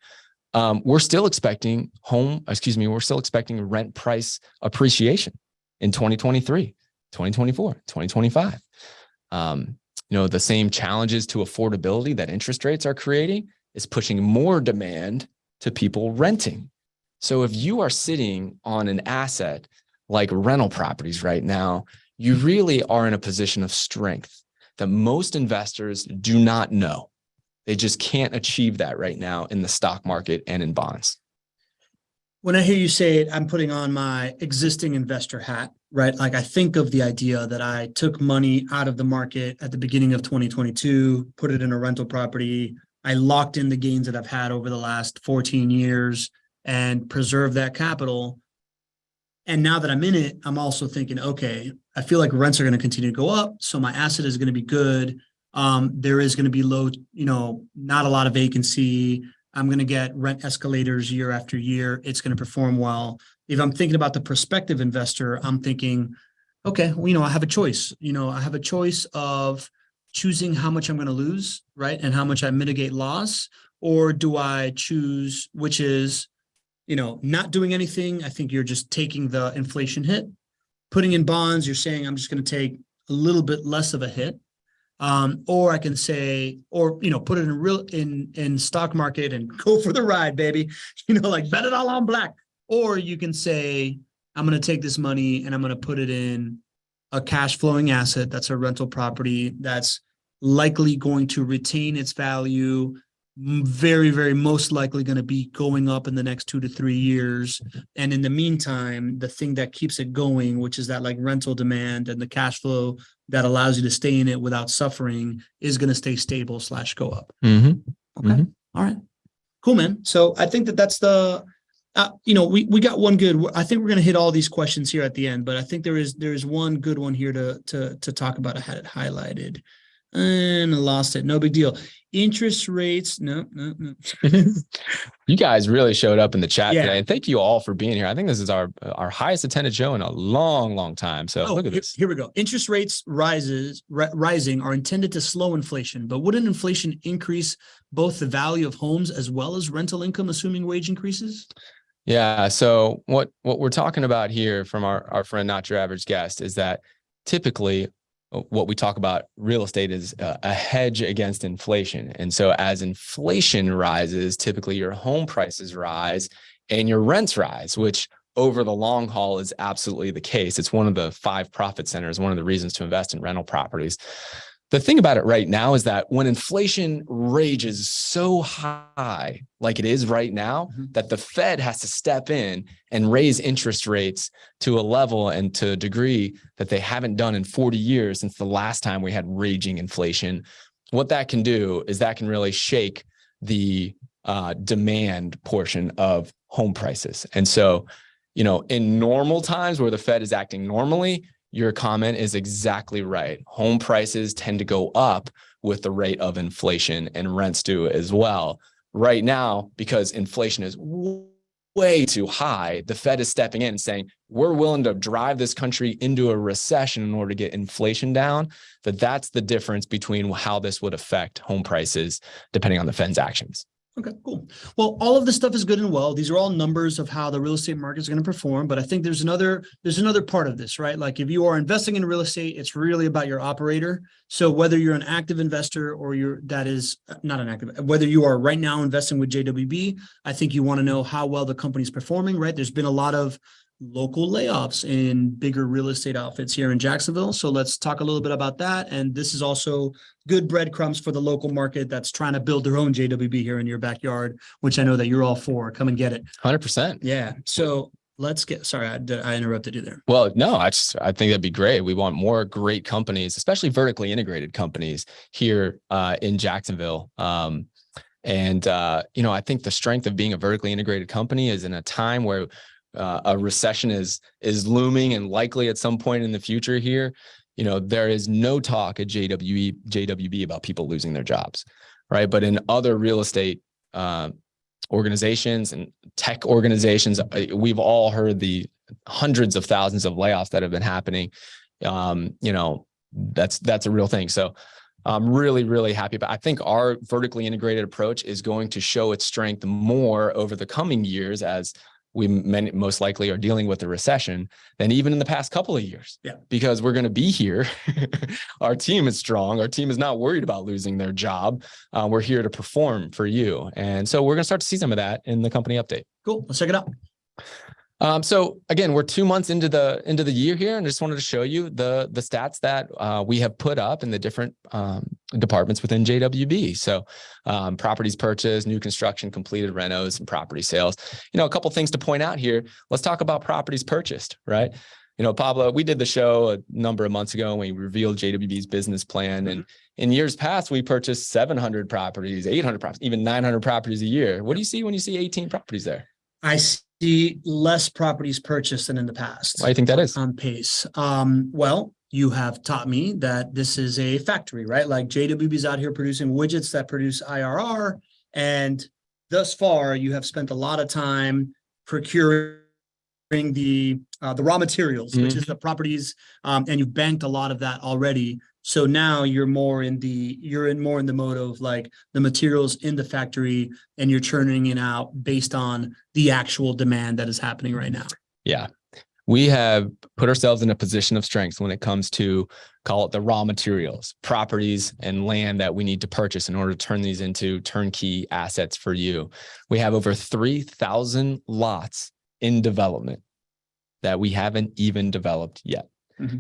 We're still expecting rent price appreciation in 2023, 2024, 2025. The same challenges to affordability that interest rates are creating is pushing more demand to people renting. So if you are sitting on an asset like rental properties right now, you really are in a position of strength that most investors do not know. They just can't achieve that right now in the stock market and in bonds. When I hear you say it, I'm putting on my existing investor hat, right? Like I think of the idea that I took money out of the market at the beginning of 2022, put it in a rental property. I locked in the gains that I've had over the last 14 years and preserved that capital. And now that I'm in it, I'm also thinking, okay, I feel like rents are going to continue to go up. So my asset is going to be good. There is going to be low, not a lot of vacancy. I'm going to get rent escalators year after year. It's going to perform well. If I'm thinking about the prospective investor, I'm thinking, okay, well, I have a choice. I have a choice of choosing how much I'm going to lose, right? And how much I mitigate loss. Or do I choose, which is, not doing anything? I think you're just taking the inflation hit. Putting in bonds, you're saying I'm just going to take a little bit less of a hit. Or I can say, put it in stock market and go for the ride, baby. Like bet it all on black. Or you can say, I'm going to take this money and I'm going to put it in a cash flowing asset that's a rental property that's likely going to retain its value, very, very most likely going to be going up in the next 2 to 3 years. And in the meantime, the thing that keeps it going, which is that like rental demand and the cash flow that allows you to stay in it without suffering, is going to stay stable / go up. Mm-hmm. Okay. Mm-hmm. All right. Cool, man. So I think that's the, we got one good, I think we're going to hit all these questions here at the end, but I think there is one good one here to talk about. I had it highlighted. And I lost it. No big deal. Interest rates. No. You guys really showed up in the chat Yeah. today. And thank you all for being here. I think this is our highest attended show in a long, long time. So look at this. Here we go. Interest rates rising are intended to slow inflation, but wouldn't inflation increase both the value of homes as well as rental income, assuming wage increases? Yeah. So what we're talking about here from our friend, Not Your Average Guest, is that typically what we talk about real estate is a hedge against inflation. And so as inflation rises, typically your home prices rise and your rents rise, which over the long haul is absolutely the case. It's one of the 5 profit centers, one of the reasons to invest in rental properties. The thing about it right now is that when inflation rages so high, like it is right now, that the Fed has to step in and raise interest rates to a level and to a degree that they haven't done in 40 years since the last time we had raging inflation. What that can do is that can really shake the demand portion of home prices. And so, in normal times where the Fed is acting normally, your comment is exactly right. Home prices tend to go up with the rate of inflation, and rents do as well. Right now, because inflation is way too high, the Fed is stepping in and saying, we're willing to drive this country into a recession in order to get inflation down. That's the difference between how this would affect home prices, depending on the Fed's actions. Okay, cool. Well, all of this stuff is good and well. These are all numbers of how the real estate market is going to perform. But I think there's another part of this, right? Like if you are investing in real estate, it's really about your operator. So whether you're an active investor or whether you are right now investing with JWB, I think you want to know how well the company's performing, right? There's been a lot of local layoffs in bigger real estate outfits here in Jacksonville. So let's talk a little bit about that. And this is also good breadcrumbs for the local market that's trying to build their own JWB here in your backyard, which I know that you're all for. Come and get it. 100%. Yeah. So let's get, sorry, I interrupted you there. Well, no, I think that'd be great. We want more great companies, especially vertically integrated companies here in Jacksonville. I think the strength of being a vertically integrated company is in a time where a recession is looming and likely at some point in the future here. There is no talk at JWB about people losing their jobs, right? But in other real estate organizations and tech organizations, we've all heard the hundreds of thousands of layoffs that have been happening. That's a real thing. So I'm really, really happy. But I think our vertically integrated approach is going to show its strength more over the coming years as we most likely are dealing with a recession than even in the past couple of years. Yeah. Because we're going to be here. Our team is strong. Our team is not worried about losing their job. We're here to perform for you. And so we're going to start to see some of that in the company update. Cool. Let's check it out. So again, we're 2 months into the year here, and I just wanted to show you the stats that we have put up in the different departments within JWB. So properties purchased, new construction, completed renos, and property sales. A couple things to point out here. Let's talk about properties purchased, right? Pablo, we did the show a number of months ago and we revealed JWB's business plan. And in years past, we purchased 700 properties, 800 properties, even 900 properties a year. What do you see when you see 18 properties there? I see less properties purchased than in the past. Why do you think that is? On pace. Well, you have taught me that this is a factory, right? Like JWB's out here producing widgets that produce IRR. And thus far, you have spent a lot of time procuring the raw materials, which is the properties, and you've banked a lot of that already. So now you're more in the mode of like the materials in the factory and you're churning it out based on the actual demand that is happening right now. Yeah. We have put ourselves in a position of strength when it comes to, call it the raw materials, properties and land that we need to purchase in order to turn these into turnkey assets for you. We have over 3,000 lots in development that we haven't even developed yet.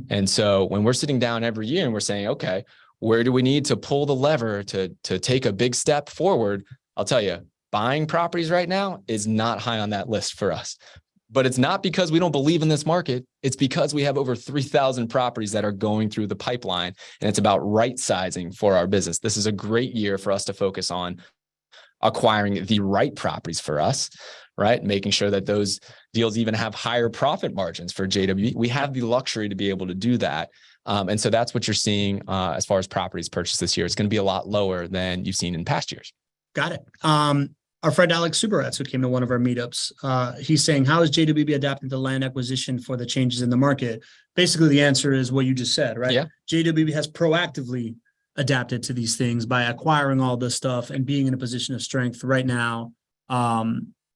And so when we're sitting down every year and we're saying, okay, where do we need to pull the lever to take a big step forward? I'll tell you, buying properties right now is not high on that list for us. But it's not because we don't believe in this market. It's because we have over 3,000 properties that are going through the pipeline, and it's about right sizing for our business. This is a great year for us to focus on acquiring the right properties for us, right? Making sure that those deals even have higher profit margins for JWB. We have the luxury to be able to do that. And so that's what you're seeing as far as properties purchased this year. It's going to be a lot lower than you've seen in past years. Got it. Our friend Alex Subarats, who came to one of our meetups, he's saying, how is JWB adapting to land acquisition for the changes in the market? Basically, the answer is what you just said, right? Yeah. JWB has proactively adapted to these things by acquiring all this stuff and being in a position of strength right now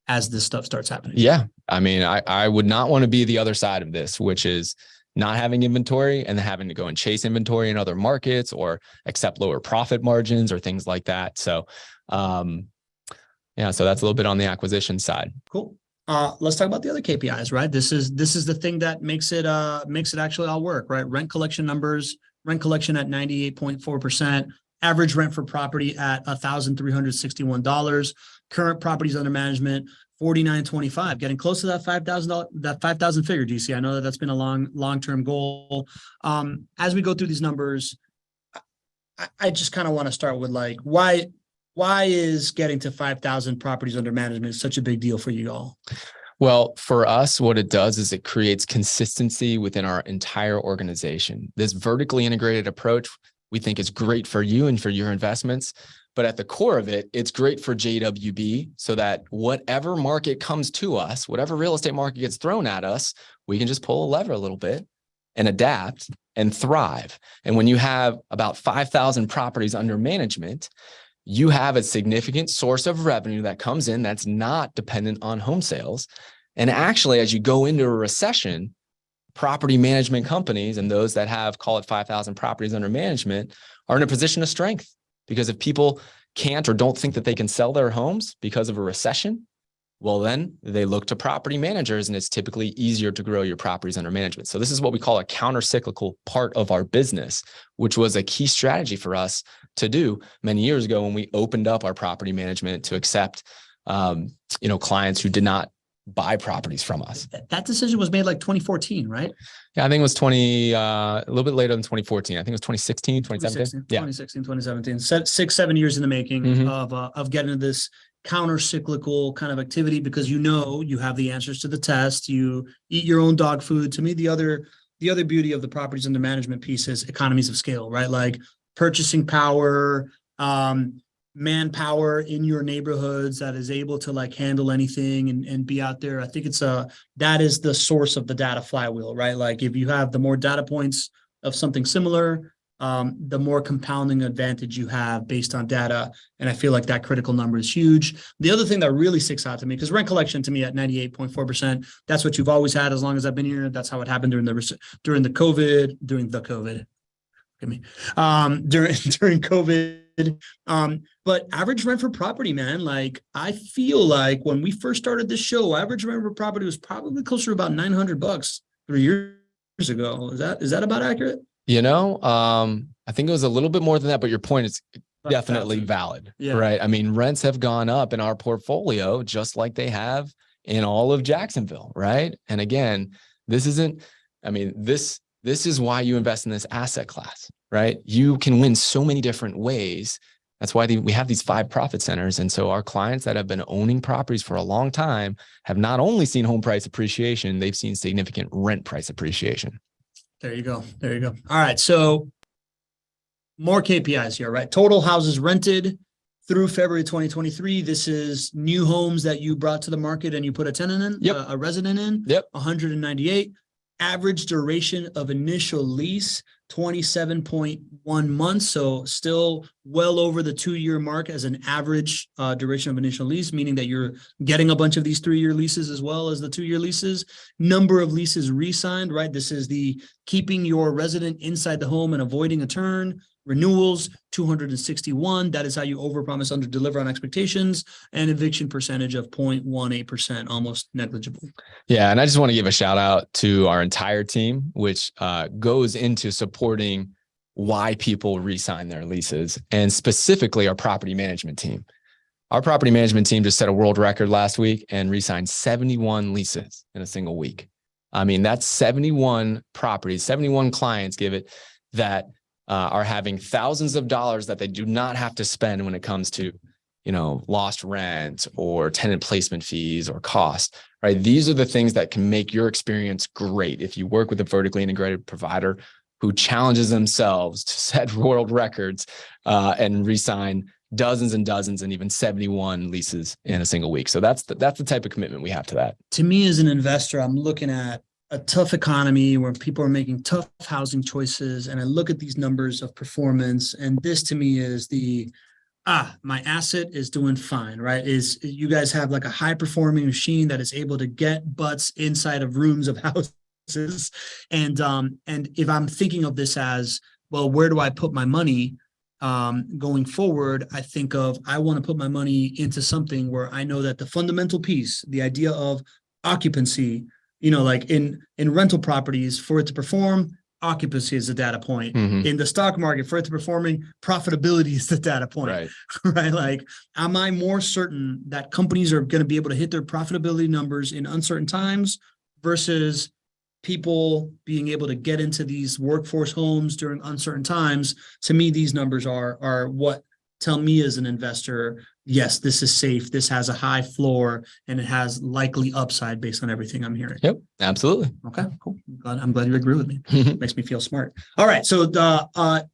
as this stuff starts happening. Yeah. I mean, I would not want to be the other side of this, which is not having inventory and having to go and chase inventory in other markets or accept lower profit margins or things like that. So, yeah, so that's a little bit on the acquisition side. Cool. Let's talk about the other KPIs, right? This is the thing that makes it actually all work, right? Rent collection numbers, rent collection at 98.4%, average rent for property at $1,361, current properties under management, 4,925, getting close to that $5,000 figure, DC. I know that's been a long-term goal. As we go through these numbers, I just kind of want to start with like, why is getting to 5,000 properties under management such a big deal for you all? Well, for us, what it does is it creates consistency within our entire organization. This vertically integrated approach we think is great for you and for your investments. But at the core of it, it's great for JWB so that whatever market comes to us, whatever real estate market gets thrown at us, we can just pull a lever a little bit and adapt and thrive. And when you have about 5,000 properties under management, you have a significant source of revenue that comes in that's not dependent on home sales. And actually, as you go into a recession, property management companies and those that have, call it 5,000 properties under management, are in a position of strength. Because if people can't or don't think that they can sell their homes because of a recession, well, then they look to property managers, and it's typically easier to grow your properties under management. So this is what we call a counter-cyclical part of our business, which was a key strategy for us to do many years ago when we opened up our property management to accept, clients who did not buy properties from us. That decision was made like 2014, right? Yeah, I think it was a little bit later than 2014. I think it was 2016, 2017. 2016, 2017. 7 years in the making of getting into this counter-cyclical kind of activity, because you have the answers to the test. You eat your own dog food. To me, the other beauty of the properties under management piece is economies of scale, right? Like purchasing power, manpower in your neighborhoods that is able to like handle anything and be out there. I think that is the source of the data flywheel, right? Like if you have the more data points of something similar, the more compounding advantage you have based on data. And I feel like that critical number is huge. The other thing that really sticks out to me, because rent collection to me at 98.4%, that's what you've always had as long as I've been here. That's how it happened during COVID. During COVID. But average rent for property, man, like I feel like when we first started this show, average rent for property was probably closer to about $900 3 years ago. Is that about accurate? I think it was a little bit more than that, but your point is definitely valid, right? I mean, rents have gone up in our portfolio just like they have in all of Jacksonville, right? And again, this is why you invest in this asset class, right? You can win so many different ways. That's why we have these 5 profit centers. And so our clients that have been owning properties for a long time have not only seen home price appreciation, they've seen significant rent price appreciation. There you go. All right. So more KPIs here, right? Total houses rented through February 2023. This is new homes that you brought to the market and you put a tenant in, a resident in, 198. Average duration of initial lease, 27.1 months. So still well over the 2-year mark as an average duration of initial lease, meaning that you're getting a bunch of these 3-year leases as well as the 2-year leases. Number of leases re-signed, right? This is the keeping your resident inside the home and avoiding a turn. Renewals, 261. That is how you overpromise, underdeliver on expectations. And eviction percentage of 0.18%, almost negligible. Yeah, and I just want to give a shout out to our entire team, which goes into supporting why people re-sign their leases, and specifically our property management team. Our property management team just set a world record last week and re-signed 71 leases in a single week. I mean, that's 71 properties, 71 clients, give it, that are having thousands of dollars that they do not have to spend when it comes to, lost rent or tenant placement fees or cost, right? These are the things that can make your experience great. If you work with a vertically integrated provider, who challenges themselves to set world records and re-sign dozens and dozens and even 71 leases in a single week. So that's the type of commitment we have to that. To me, as an investor, I'm looking at a tough economy where people are making tough housing choices. And I look at these numbers of performance. And this to me is my asset is doing fine, right? Is you guys have like a high performing machine that is able to get butts inside of rooms of houses. And if I'm thinking of this as, well, where do I put my money? Going forward, I think I want to put my money into something where I know that the fundamental piece, the idea of occupancy, like in rental properties, for it to perform, occupancy is the data point. Mm-hmm. In the stock market, for it to performing, profitability is the data point. Right. Right. Like, am I more certain that companies are going to be able to hit their profitability numbers in uncertain times versus people being able to get into these workforce homes during uncertain times? To me, these numbers are what tell me as an investor, yes, this is safe. This has a high floor and it has likely upside based on everything I'm hearing. Yep, absolutely. Okay, cool. I'm glad you agree with me. Makes me feel smart. All right. So the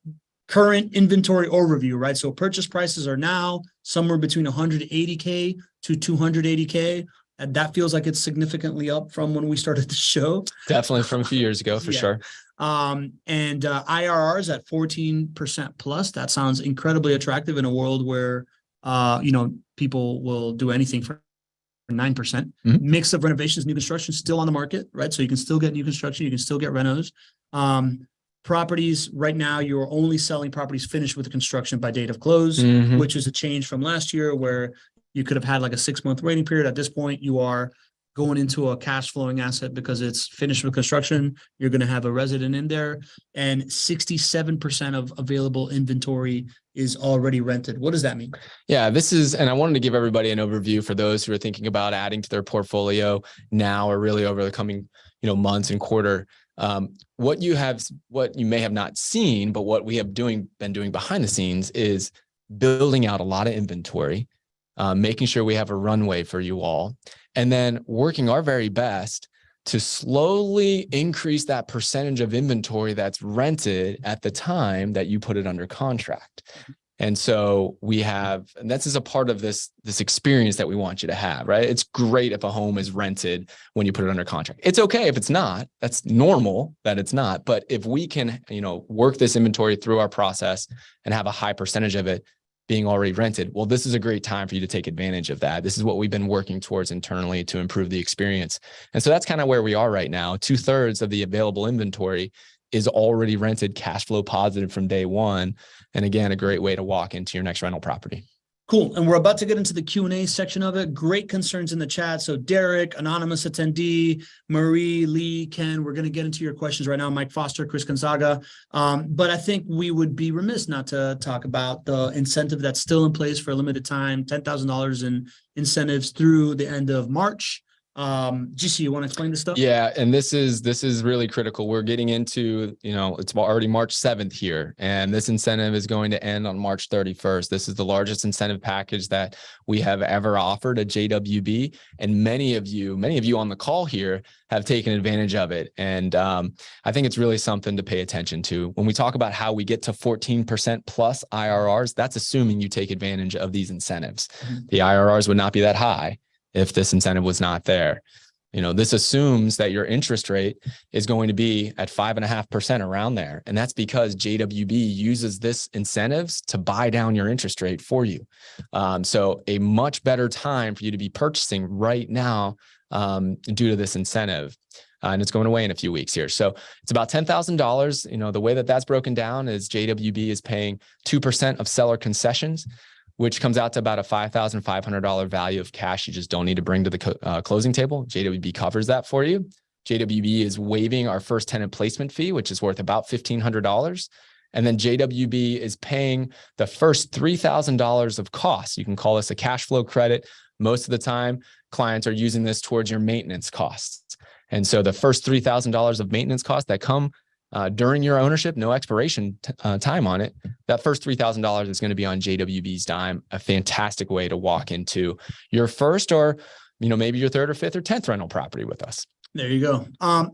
current inventory overview, right? So purchase prices are now somewhere between 180K to 280K. And that feels like it's significantly up from when we started the show. Definitely from a few years ago, for sure. And IRRs at 14% plus. That sounds incredibly attractive in a world where, people will do anything for 9%. Mm-hmm. Mix of renovations, new construction still on the market, right? So you can still get new construction. You can still get renos. Properties right now, you're only selling properties finished with the construction by date of close, mm-hmm. which is a change from last year where you could have had like a 6-month waiting period. At this point, you are going into a cash flowing asset because it's finished with construction. You're going to have a resident in there, and 67% of available inventory is already rented. What does that mean? Yeah, and I wanted to give everybody an overview for those who are thinking about adding to their portfolio now or really over the coming, months and quarter. What you may have not seen, but what we have been doing behind the scenes is building out a lot of inventory, making sure we have a runway for you all, and then working our very best to slowly increase that percentage of inventory that's rented at the time that you put it under contract. And so and this is a part of this experience that we want you to have, right? It's great if a home is rented when you put it under contract. It's okay if it's not. That's normal that it's not. But if we can, work this inventory through our process and have a high percentage of it being already rented, well, this is a great time for you to take advantage of that. This is what we've been working towards internally to improve the experience. And so that's kind of where we are right now. 2/3 of the available inventory is already rented, cash flow positive from day one. And again, a great way to walk into your next rental property. Cool. And we're about to get into the Q&A section of it. Great concerns in the chat. So Derek, anonymous attendee, Marie, Lee, Ken, we're going to get into your questions right now. Mike Foster, Chris Gonzaga. But I think we would be remiss not to talk about the incentive that's still in place for a limited time, $10,000 in incentives through the end of March. GC, you want to explain this stuff? Yeah. And this is really critical. We're getting into, it's already March 7th here, and this incentive is going to end on March 31st. This is the largest incentive package that we have ever offered at JWB. And many of you on the call here have taken advantage of it. And I think it's really something to pay attention to. When we talk about how we get to 14% plus IRRs, that's assuming you take advantage of these incentives. Mm-hmm. The IRRs would not be that high if this incentive was not there. This assumes that your interest rate is going to be at 5.5% around there. And that's because JWB uses this incentives to buy down your interest rate for you. So a much better time for you to be purchasing right now due to this incentive. And it's going away in a few weeks here. So it's about $10,000. The way that that's broken down is JWB is paying 2% of seller concessions, which comes out to about a $5,500 value of cash you just don't need to bring to the closing table. JWB covers that for you. JWB is waiving our first tenant placement fee, which is worth about $1,500. And then JWB is paying the first $3,000 of costs. You can call this a cash flow credit. Most of the time, clients are using this towards your maintenance costs. And so the first $3,000 of maintenance costs that come during your ownership, no expiration time on it, that first $3,000 is going to be on JWB's dime. A fantastic way to walk into your first or, maybe your third or fifth or 10th rental property with us. There you go.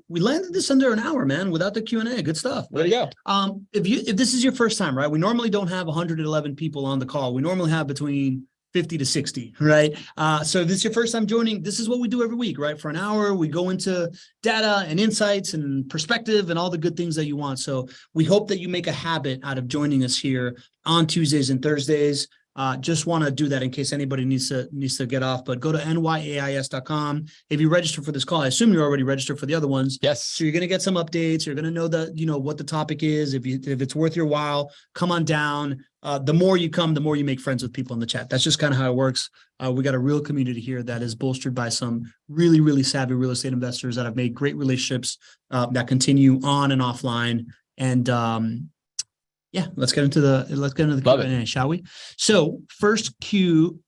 We landed this under an hour, man, without the Q&A. Good stuff. There you go. If this is your first time, right? We normally don't have 111 people on the call. We normally have between 50 to 60, right? So if this is your first time joining, this is what we do every week, right? For an hour, we go into data and insights and perspective and all the good things that you want. So we hope that you make a habit out of joining us here on Tuesdays and Thursdays. Just want to do that in case anybody needs to get off, but go to nyais.com. If you register for this call, I assume you're already registered for the other ones. Yes. So you're going to get some updates. You're going to know that, what the topic is. If it's worth your while, come on down. The more you come, the more you make friends with people in the chat. That's just kind of how it works. We got a real community here that is bolstered by some really, really savvy real estate investors that have made great relationships that continue on and offline. And, yeah, let's get into the Q&A, shall we? So first Q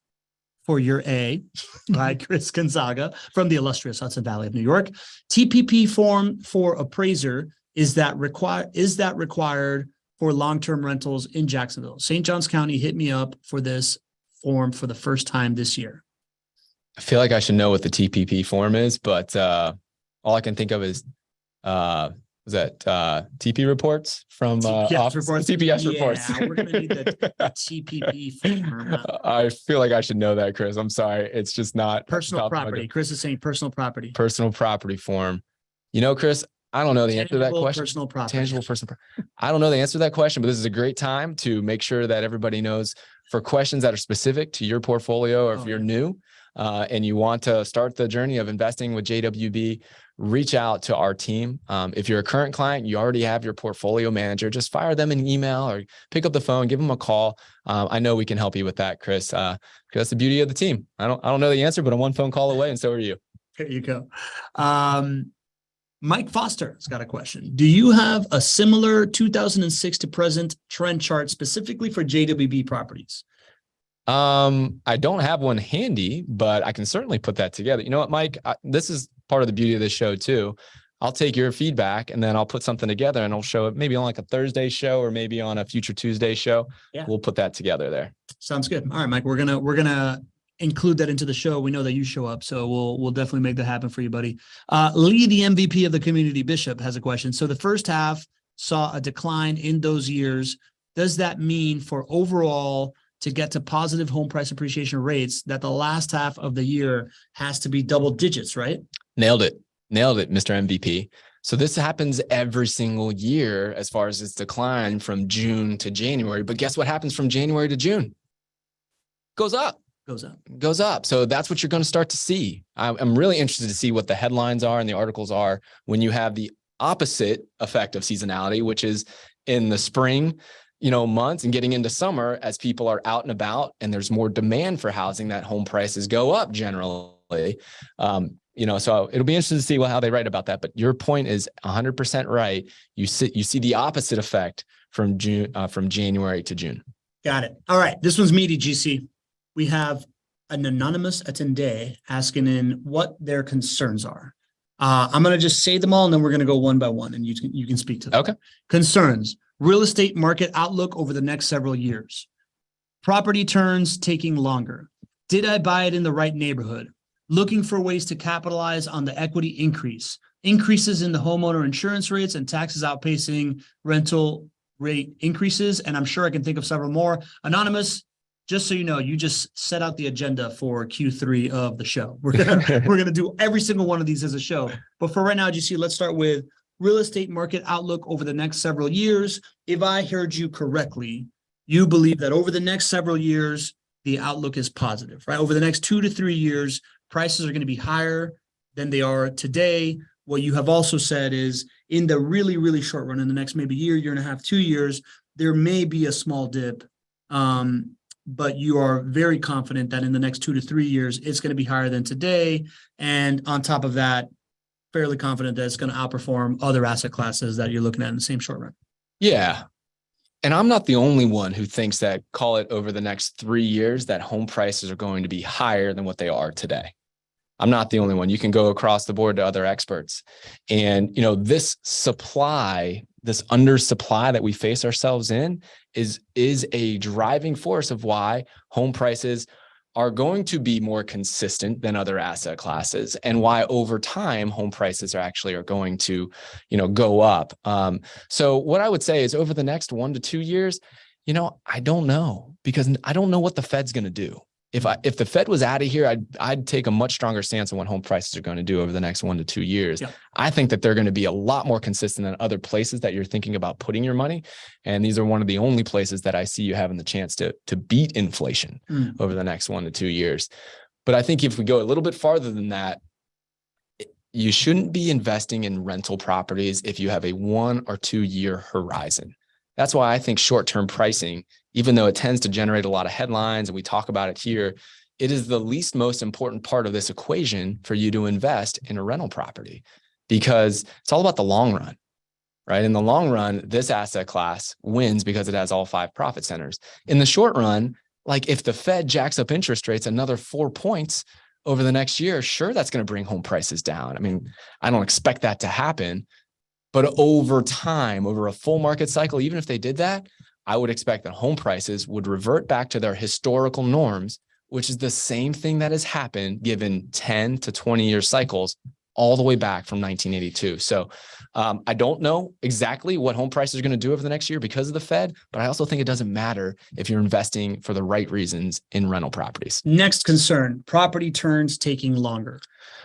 for your A by Chris Gonzaga from the illustrious Hudson Valley of New York. TPP form for appraiser, is that required for long-term rentals in Jacksonville? St. Johns County hit me up for this form for the first time this year. I feel like I should know what the TPP form is, but all I can think of is was that TP reports from TPS reports? TPS reports. Yeah, we're gonna need the TPP form. I feel like I should know that, Chris. I'm sorry. It's just not personal property. Chris is saying personal property. Personal property form. Chris, I don't know the answer to that question. Personal property. Tangible personal. I don't know the answer to that question, but this is a great time to make sure that everybody knows for questions that are specific to your portfolio, or if you're new and you want to start the journey of investing with JWB, reach out to our team. If you're a current client, you already have your portfolio manager, just fire them an email or pick up the phone, give them a call. I know we can help you with that, Chris. Because that's the beauty of the team. I don't know the answer, but I'm one phone call away, and so are you. There you go. Mike Foster has got a question. Do you have a similar 2006 to present trend chart specifically for JWB properties? I don't have one handy, but I can certainly put that together. You know what, Mike? This is part of the beauty of this show too. I'll take your feedback and then I'll put something together and I'll show it maybe on like a Thursday show or maybe on a future Tuesday show. Yeah. We'll put that together there. Sounds good. All right, Mike, we're gonna include that into the show. We know that you show up, so we'll definitely make that happen for you, buddy. Lee, the MVP of the community, Bishop, has a question. So the first half saw a decline in those years. Does that mean for overall to get to positive home price appreciation rates that the last half of the year has to be double digits, right? Nailed it, Mr. MVP. So this happens every single year as far as its decline from June to January. But guess what happens from January to June? Goes up. Goes up. So that's what you're going to start to see. I'm really interested to see what the headlines are and the articles are when you have the opposite effect of seasonality, which is in the spring, months and getting into summer, as people are out and about and there's more demand for housing, that home prices go up generally. So it'll be interesting to see how they write about that. But your point is 100% right. You see the opposite effect from January to June. Got it. All right. This one's meaty, GC. We have an anonymous attendee asking in what their concerns are. I'm going to just say them all and then we're going to go one by one and you can speak to them. Okay. Concerns: real estate market outlook over the next several years. Property turns taking longer. Did I buy it in the right neighborhood? Looking for ways to capitalize on the equity increase. Increases in the homeowner insurance rates and taxes outpacing rental rate increases. And I'm sure I can think of several more. Anonymous, just so you know, you just set out the agenda for Q3 of the show. We're gonna do every single one of these as a show. But for right now, GC, let's start with real estate market outlook over the next several years. If I heard you correctly, you believe that over the next several years, the outlook is positive, right? Over the next 2 to 3 years, prices are going to be higher than they are today. What you have also said is in the really, really short run, in the next maybe year and a half, 2 years, there may be a small dip. But you are very confident that in the next 2 to 3 years, it's going to be higher than today. And on top of that, fairly confident that it's going to outperform other asset classes that you're looking at in the same short run. Yeah. And I'm not the only one who thinks that, call it over the next 3 years, that home prices are going to be higher than what they are today. I'm not the only one. You can go across the board to other experts. And, this undersupply that we face ourselves in is a driving force of why home prices are going to be more consistent than other asset classes, and why over time home prices are going to, go up. So what I would say is over the next 1 to 2 years, I don't know, because I don't know what the Fed's going to do. If the Fed was out of here, I'd take a much stronger stance on what home prices are going to do over the next 1 to 2 years. Yeah. I think that they're going to be a lot more consistent than other places that you're thinking about putting your money. And these are one of the only places that I see you having the chance to beat inflation over the next 1 to 2 years. But I think if we go a little bit farther than that, you shouldn't be investing in rental properties if you have a 1 or 2 year horizon. That's why I think short-term pricing, even though it tends to generate a lot of headlines and we talk about it here, it is the least most important part of this equation for you to invest in a rental property, because it's all about the long run, right? In the long run, this asset class wins because it has all 5 profit centers. In the short run, like if the Fed jacks up interest rates another 4 points over the next year, sure, that's going to bring home prices down. I mean, I don't expect that to happen. But over time, over a full market cycle, even if they did that, I would expect that home prices would revert back to their historical norms, which is the same thing that has happened given 10 to 20 year cycles all the way back from 1982. So I don't know exactly what home prices are going to do over the next year because of the Fed, but I also think it doesn't matter if you're investing for the right reasons in rental properties. Next concern, property turns taking longer.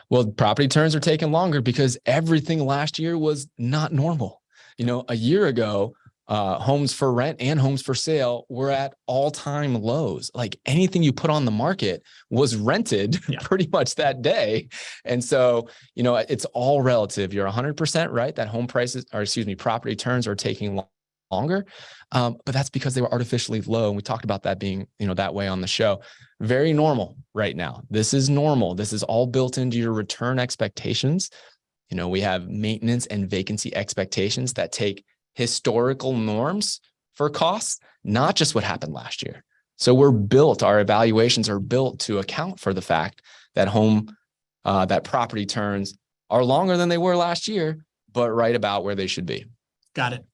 Well, property turns are taking longer because everything last year was not normal. A year ago, homes for rent and homes for sale were at all-time lows. Like anything you put on the market was rented pretty much that day. And so, it's all relative. You're 100% right that property turns are taking longer. But that's because they were artificially low. And we talked about that being, that way on the show. Very normal right now. This is normal. This is all built into your return expectations. We have maintenance and vacancy expectations that take historical norms for costs, not just what happened last year. So our evaluations are built to account for the fact that that property turns are longer than they were last year, but right about where they should be. Got it.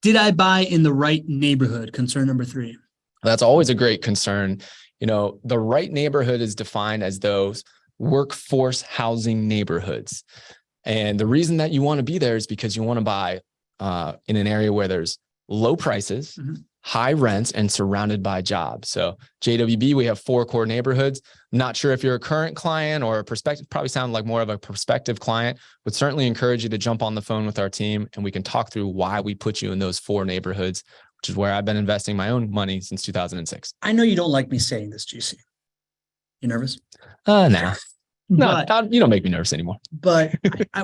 Did I buy in the right neighborhood? Concern number 3. That's always a great concern. The right neighborhood is defined as those workforce housing neighborhoods. And the reason that you want to be there is because you want to buy in an area where there's low prices, high rents, and surrounded by jobs. So JWB, we have 4 core neighborhoods. Not sure if you're a current client or a prospective, probably sound like more of a prospective client, would certainly encourage you to jump on the phone with our team and we can talk through why we put you in those 4 neighborhoods, which is where I've been investing my own money since 2006. I know you don't like me saying this, GC. You nervous? Nah. No, you don't make me nervous anymore. But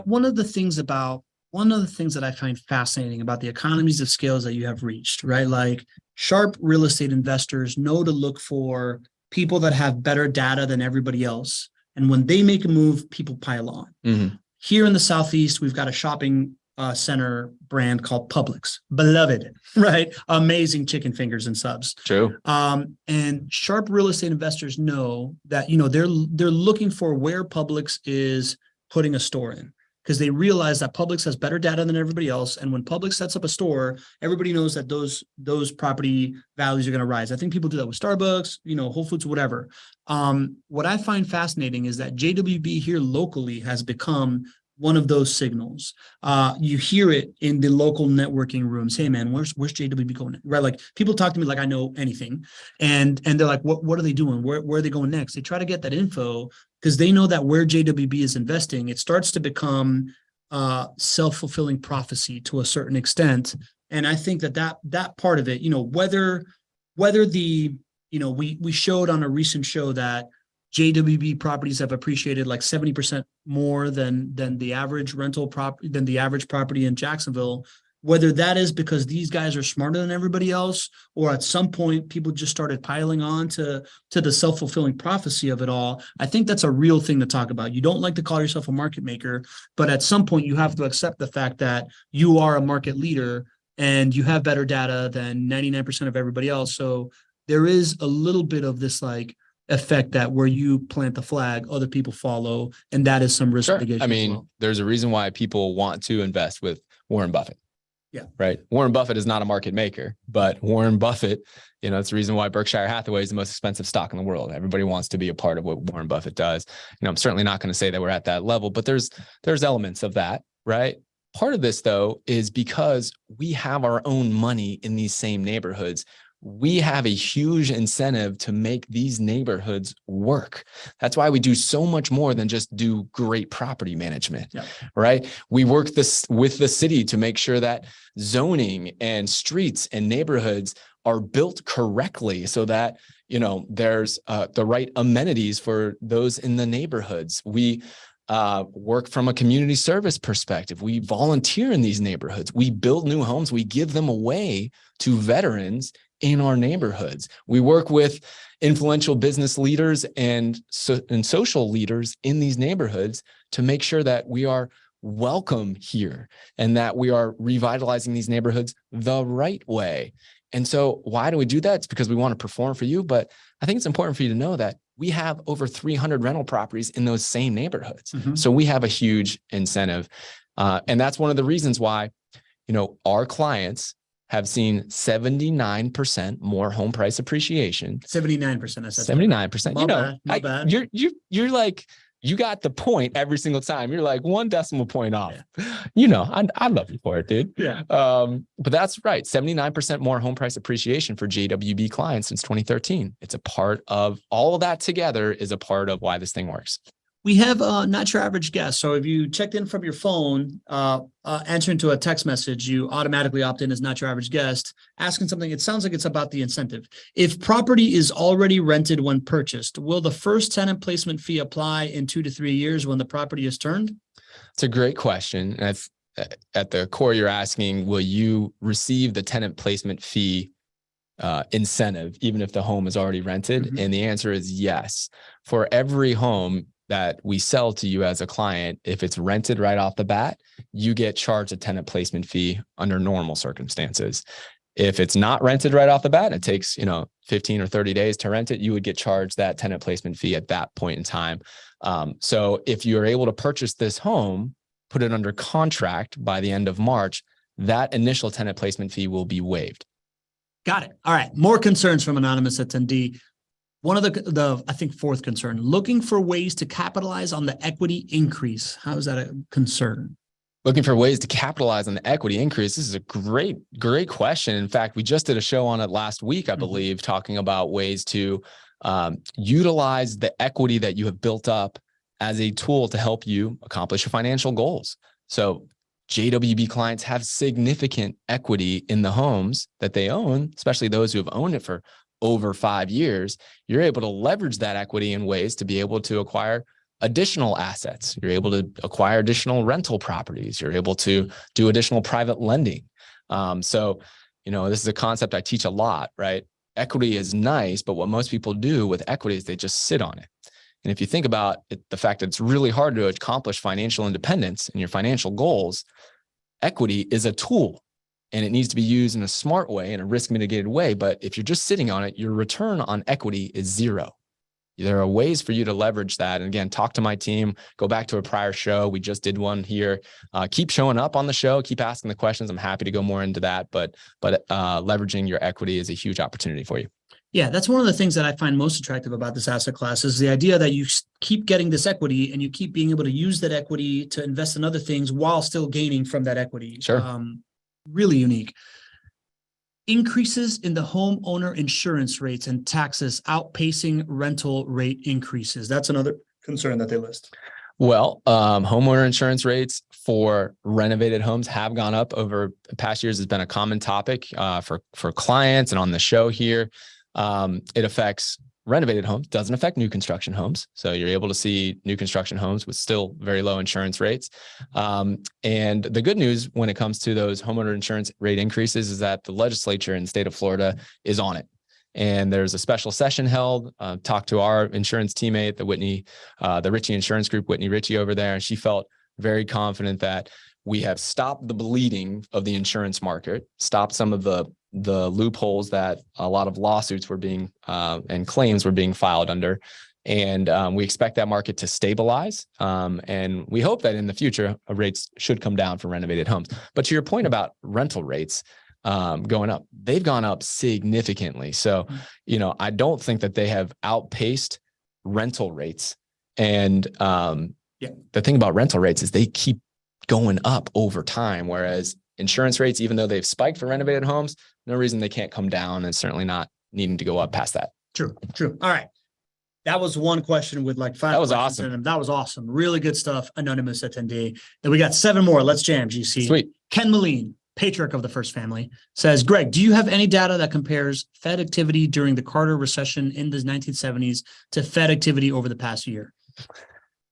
one of the things that I find fascinating about the economies of scales that you have reached, right? Like sharp real estate investors know to look for people that have better data than everybody else. And when they make a move, people pile on. Mm-hmm. Here in the Southeast, we've got a shopping center brand called Publix. Beloved, right? Amazing chicken fingers and subs. True. And sharp real estate investors know that, they're looking for where Publix is putting a store in, because they realize that Publix has better data than everybody else. And when Publix sets up a store, everybody knows that those property values are going to rise. I think people do that with Starbucks, Whole Foods, whatever. What I find fascinating is that JWB here locally has become one of those signals. You hear it in the local networking rooms. Hey man, where's JWB going? Right? Like people talk to me like I know anything. And they're like, what are they doing? Where are they going next? They try to get that info because they know that where JWB is investing, it starts to become self-fulfilling prophecy to a certain extent. And I think that part of it, whether the, we showed on a recent show that JWB properties have appreciated like 70% more than the average property in Jacksonville. Whether that is because these guys are smarter than everybody else, or at some point people just started piling on to the self-fulfilling prophecy of it all, I think that's a real thing to talk about. You don't like to call yourself a market maker, but at some point you have to accept the fact that you are a market leader and you have better data than 99% of everybody else. So there is a little bit of this like effect that where you plant the flag, other people follow, and that is some risk mitigation. I mean, there's a reason why people want to invest with Warren Buffett, Yeah. Right. Warren Buffett is not a market maker, but Warren Buffett, it's the reason why Berkshire Hathaway is the most expensive stock in the world. Everybody wants to be a part of what Warren Buffett does. I'm certainly not going to say that we're at that level, but there's elements of that, right? Part of this, though, is because we have our own money in these same neighborhoods. We have a huge incentive to make these neighborhoods work. That's why we do so much more than just do great property management, right? We work with the city to make sure that zoning and streets and neighborhoods are built correctly so that, there's the right amenities for those in the neighborhoods. We work from a community service perspective. We volunteer in these neighborhoods. We build new homes. We give them away to veterans in our neighborhoods. We work with influential business leaders and social leaders in these neighborhoods to make sure that we are welcome here and that we are revitalizing these neighborhoods the right way. And so why do we do that? It's because we want to perform for you. But I think it's important for you to know that we have over 300 rental properties in those same neighborhoods. Mm-hmm. So we have a huge incentive. And that's one of the reasons why, our clients have seen 79% more home price appreciation. 79%. 79%. My bad. You're like, you got the point every single time. You're like 1 decimal point off. Yeah. I love you for it, dude. Yeah. But that's right. 79% more home price appreciation for JWB clients since 2013. It's a part of all of that together is a part of why this thing works. We have not your average guest. So if you checked in from your phone, answering to a text message, you automatically opt in as not your average guest, asking something. It sounds like it's about the incentive. If property is already rented when purchased, will the first tenant placement fee apply in 2 to 3 years when the property is turned? It's a great question. And at the core, you're asking, will you receive the tenant placement fee incentive, even if the home is already rented? Mm-hmm. And the answer is yes. For every home that we sell to you as a client, if it's rented right off the bat, you get charged a tenant placement fee under normal circumstances. If it's not rented right off the bat, it takes, 15 or 30 days to rent it, you would get charged that tenant placement fee at that point in time. So if you're able to purchase this home, put it under contract by the end of March, that initial tenant placement fee will be waived. Got it. All right. More concerns from anonymous attendee. One of the I think fourth concern, looking for ways to capitalize on the equity increase. How is that a concern? Looking for ways to capitalize on the equity increase. This is a great question. In fact, we just did a show on it last week, I believe, talking about ways to utilize the equity that you have built up as a tool to help you accomplish your financial goals. So JWB clients have significant equity in the homes that they own, especially those who have owned it for over 5 years. You're able to leverage that equity in ways to be able to acquire additional assets. You're able to acquire additional rental properties. You're able to do additional private lending. So, this is a concept I teach a lot, right? Equity is nice, but what most people do with equity is they just sit on it. And if you think about it, the fact that it's really hard to accomplish financial independence and your financial goals, equity is a tool. And it needs to be used in a smart way, in a risk mitigated way. But if you're just sitting on it, your return on equity is zero. There are ways for you to leverage that. And again, talk to my team, go back to a prior show. We just did one here. Keep showing up on the show, keep asking the questions. I'm happy to go more into that, but leveraging your equity is a huge opportunity for you. Yeah, that's one of the things that I find most attractive about this asset class is the idea that you keep getting this equity and you keep being able to use that equity to invest in other things while still gaining from that equity. Sure. Really unique. Increases in the homeowner insurance rates and taxes outpacing rental rate increases. That's another concern that they list. Well, homeowner insurance rates for renovated homes have gone up over past years. Has been a common topic for clients and on the show here. It affects renovated homes, doesn't affect new construction homes. So you're able to see new construction homes with still very low insurance rates. And the good news when it comes to those homeowner insurance rate increases is that the legislature in the state of Florida is on it. And there's a special session held. Talked to our insurance teammate, the Ritchie Insurance Group, Whitney Ritchie over there, and she felt very confident that we have stopped the bleeding of the insurance market, stopped some of the loopholes that a lot of lawsuits were being and claims were being filed under. And we expect that market to stabilize. And we hope that in the future, rates should come down for renovated homes. But to your point about rental rates going up, they've gone up significantly. So, I don't think that they have outpaced rental rates. And the thing about rental rates is they keep going up over time, whereas insurance rates, even though they've spiked for renovated homes, no reason they can't come down, and certainly not needing to go up past that. True. All right. That was one question with like 5. That was awesome. That was awesome. Really good stuff. Anonymous attendee. Then we got 7 more. Let's jam, GC. Sweet. Ken Moline, patriarch of the first family, says, Greg, do you have any data that compares Fed activity during the Carter recession in the 1970s to Fed activity over the past year?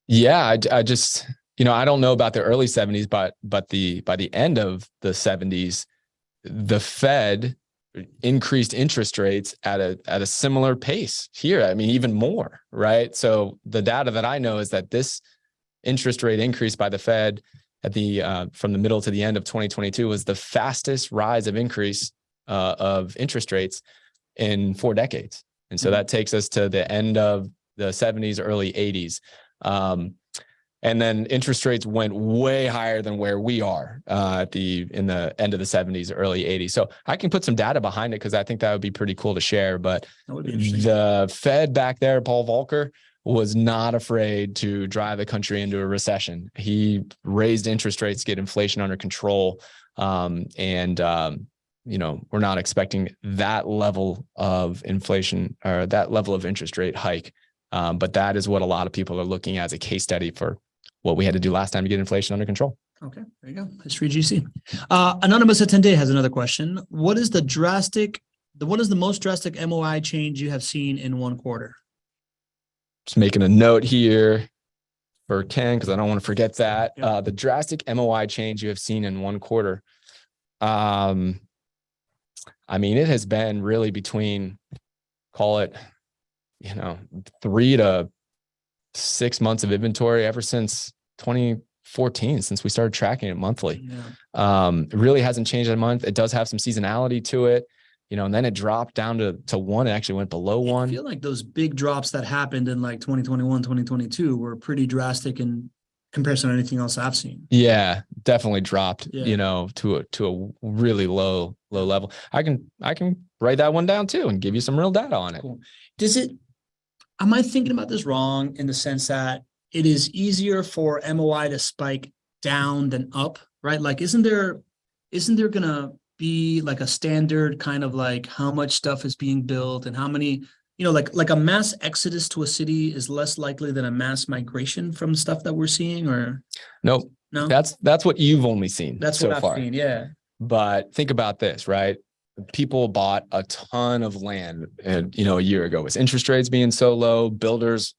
Yeah, I just, I don't know about the early 70s, but by the end of the 70s, the Fed increased interest rates at a similar pace here. I mean, even more, right? So the data that I know is that this interest rate increase by the Fed at from the middle to the end of 2022 was the fastest rise of increase of interest rates in 4 decades. And so that takes us to the end of the 70s, early 80s. And then interest rates went way higher than where we are in the end of the 70s, early 80s. So I can put some data behind it because I think that would be pretty cool to share. But the Fed back there, Paul Volcker, was not afraid to drive the country into a recession. He raised interest rates to get inflation under control. We're not expecting that level of inflation or that level of interest rate hike. But that is what a lot of people are looking at as a case study for what we had to do last time to get inflation under control. Okay, there you go. History GC. Anonymous attendee has another question. What is the most drastic MOI change you have seen in 1 quarter? Just making a note here for Ken, because I don't want to forget that. Yeah. The drastic MOI change you have seen in 1 quarter. It has been really between, call it, 3 to 6 months of inventory ever since 2014, since we started tracking it monthly. Yeah. It really hasn't changed in a month. It does have some seasonality to it, and then it dropped down to 1. It actually went below 1. I feel like those big drops that happened in like 2021, 2022 were pretty drastic in comparison to anything else I've seen. Yeah, definitely dropped, to a really low level. I can write that one down too and give you some real data on it. Cool. Am I thinking about this wrong in the sense that it is easier for MOI to spike down than up, right? Like, isn't there gonna be like a standard kind of like how much stuff is being built and how many, like a mass exodus to a city is less likely than a mass migration from stuff that we're seeing, or? Nope. No, that's what you've only seen. That's so what I've far. seen. Yeah. But think about this, right? People bought a ton of land, and a year ago, with interest rates being so low, builders,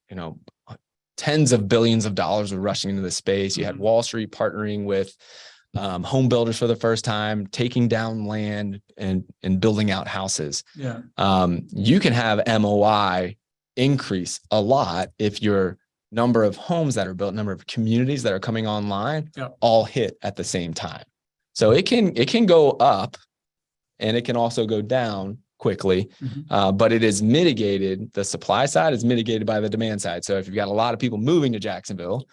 tens of billions of dollars were rushing into the space. You had Wall Street partnering with home builders for the first time, taking down land and building out houses. Yeah. You can have MOI increase a lot if your number of homes that are built, number of communities that are coming online, all hit at the same time. So it can go up, and it can also go down quickly, but it is mitigated. The supply side is mitigated by the demand side. So if you've got a lot of people moving to Jacksonville,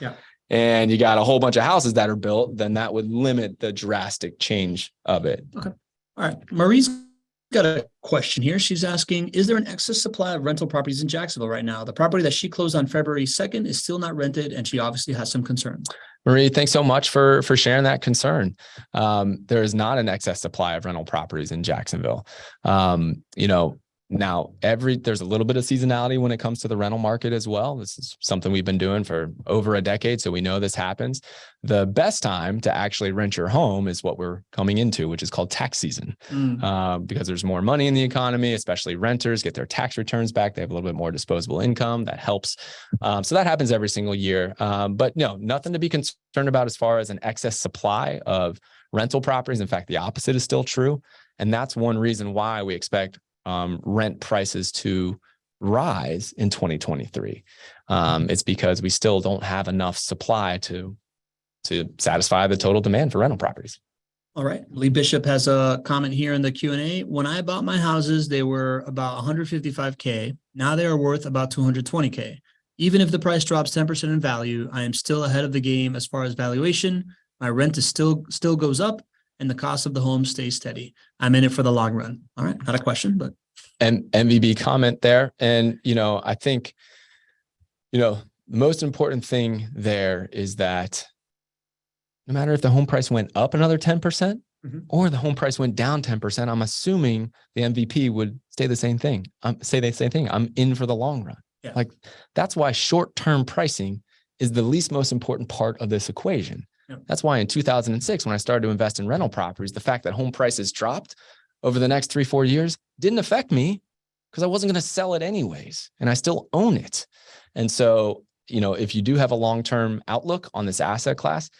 and you got a whole bunch of houses that are built, then that would limit the drastic change of it. Okay. All right. Marie's got a question here. She's asking, is there an excess supply of rental properties in Jacksonville right now? The property that she closed on February 2nd is still not rented, and she obviously has some concerns. Marie, thanks so much for sharing that concern. There is not an excess supply of rental properties in Jacksonville. Now there's a little bit of seasonality when it comes to the rental market as well. This is something we've been doing for over a decade, so we know this happens. The best time to actually rent your home is what we're coming into, which is called tax season, because there's more money in the economy, especially renters get their tax returns back. They have a little bit more disposable income that helps. So that happens every single year. But no, nothing to be concerned about as far as an excess supply of rental properties. In fact, the opposite is still true. And that's one reason why we expect rent prices to rise in 2023. It's because we still don't have enough supply to satisfy the total demand for rental properties. All right. Lee Bishop has a comment here in the Q&A. When I bought my houses, they were about $155K. Now they are worth about $220K. Even if the price drops 10% in value, I am still ahead of the game as far as valuation. My rent is still goes up and the cost of the home stays steady. I'm in it for the long run. All right. Not a question, but. And MVB comment there. And, I think, the most important thing there is that no matter if the home price went up another 10%, or the home price went down 10%, I'm assuming the MVP would say the same thing. Say the same thing. I'm in for the long run. Yeah. Like that's why short-term pricing is the least most important part of this equation. Yeah. That's why in 2006, when I started to invest in rental properties, the fact that home prices dropped over the next 3-4 years didn't affect me because I wasn't going to sell it anyways. And I still own it. And so, if you do have a long-term outlook on this asset class,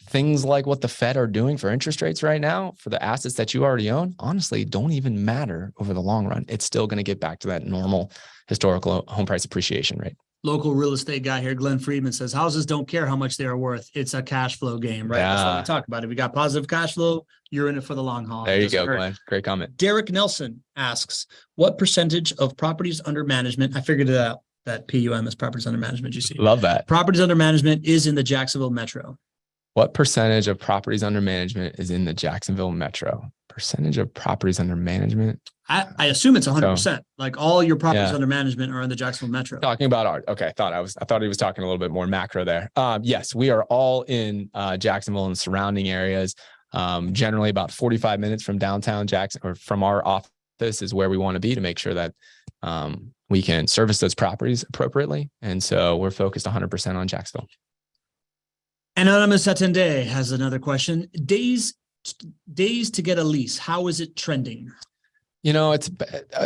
things like what the Fed are doing for interest rates right now for the assets that you already own, honestly, don't even matter over the long run. It's still going to get back to that normal historical home price appreciation rate. Local real estate guy here, Glenn Friedman, says houses don't care how much they are worth. It's a cash flow game, right? That's what we talk about. If we got positive cash flow, you're in it for the long haul. There you go, Glenn. Great comment. Derek Nelson asks, what percentage of properties under management? I figured it out. That PUM is properties under management. You see, love that. Properties under management is in the Jacksonville Metro. What percentage of properties under management is in the Jacksonville Metro? Percentage of properties under management? I assume it's 100%. Like all your properties under management are in the Jacksonville Metro. Talking about art. Okay. I thought he was talking a little bit more macro there. Yes, we are all in Jacksonville and surrounding areas. Generally about 45 minutes from downtown Jackson or from our office is where we want to be to make sure that we can service those properties appropriately. And so we're focused 100% on Jacksonville. Anonymous Attendee has another question. Days to get a lease. How is it trending? It's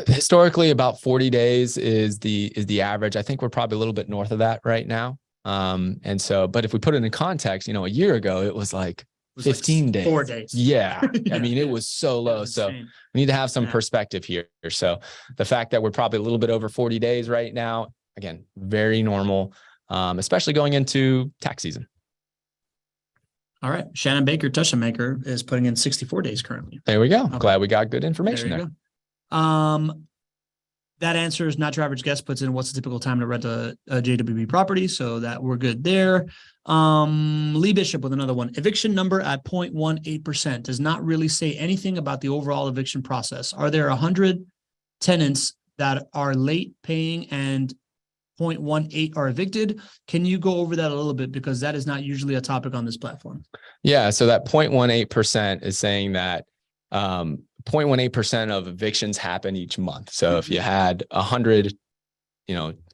historically about 40 days is the average. I think we're probably a little bit north of that right now. And so, but if we put it in context, a year ago, it was like 15 days. 4 days. Yeah. I mean, it was so low. So we need to have some perspective here. So the fact that we're probably a little bit over 40 days right now, again, very normal, especially going into tax season. All right. Shannon Baker, Touch Maker, is putting in 64 days currently. There we go. Okay. Glad we got good information there. That answer is not your average guest puts in what's the typical time to rent a JWB property. So that we're good there. Lee Bishop with another one. Eviction number at 0.18% does not really say anything about the overall eviction process. Are there 100 tenants that are late paying and 0.18 are evicted? Can you go over that a little bit? Because that is not usually a topic on this platform. Yeah. So that 0.18% is saying that 0.18% of evictions happen each month. So if you had 100,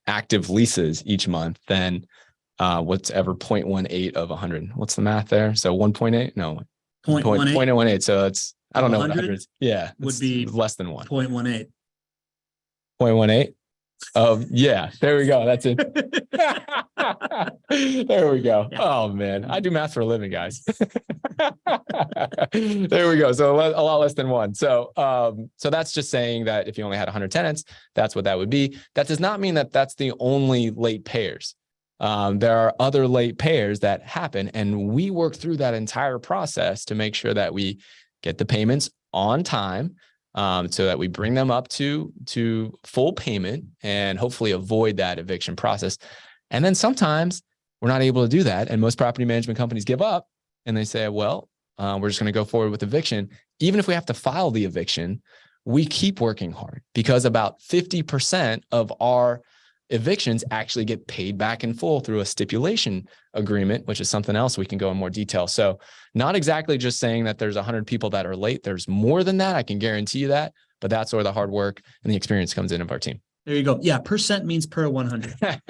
active leases each month, then whatever 0.18 of 100, what's the math there? So 1.8? No, 0.18. So it's, I don't know what 100 is. Yeah. Would be less than 1. 0.18. 0.18? Yeah, there we go. That's it. There we go. Yeah. Oh man, I do math for a living, guys. There we go. So a lot less than 1. So that's just saying that if you only had 100 tenants, that's what that would be. That does not mean that that's the only late payers. There are other late payers that happen, and we work through that entire process to make sure that we get the payments on time. So that we bring them up to full payment and hopefully avoid that eviction process. And then sometimes we're not able to do that. And most property management companies give up and they say, well, we're just going to go forward with eviction. Even if we have to file the eviction, we keep working hard because about 50% of our evictions actually get paid back in full through a stipulation agreement, which is something else we can go in more detail. So not exactly just saying that there's 100 people that are late. There's more than that. I can guarantee you that, but that's where the hard work and the experience comes in of our team. There you go. Yeah. Percent means per 100.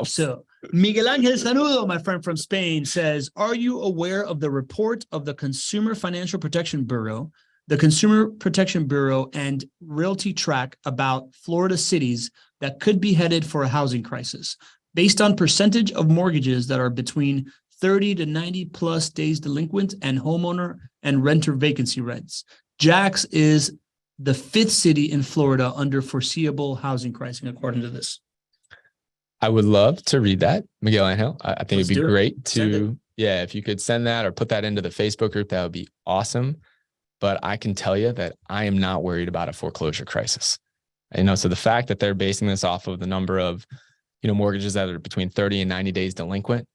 So Miguel Angel Sanudo, my friend from Spain, says, are you aware of the report of the Consumer Financial Protection Bureau, the Consumer Protection Bureau, and Realty Track about Florida cities that could be headed for a housing crisis based on percentage of mortgages that are between 30 to 90 plus days delinquent and homeowner and renter vacancy rents? Jax is the 5th city in Florida under foreseeable housing crisis, according to this. I would love to read that, Miguel Angel. I think it'd be great to, if you could send that or put that into the Facebook group, that would be awesome. But I can tell you that I am not worried about a foreclosure crisis. So the fact that they're basing this off of the number of mortgages that are between 30 and 90 days delinquent,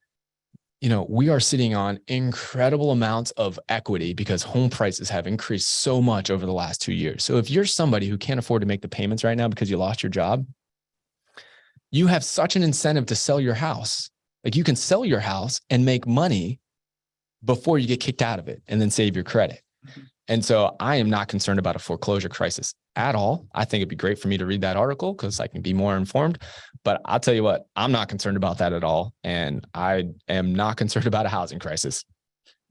we are sitting on incredible amounts of equity because home prices have increased so much over the last 2 years. So if you're somebody who can't afford to make the payments right now because you lost your job, you have such an incentive to sell your house. Like, you can sell your house and make money before you get kicked out of it and then save your credit. And so I am not concerned about a foreclosure crisis at all. I think it'd be great for me to read that article because I can be more informed. But I'll tell you what, I'm not concerned about that at all. And I am not concerned about a housing crisis.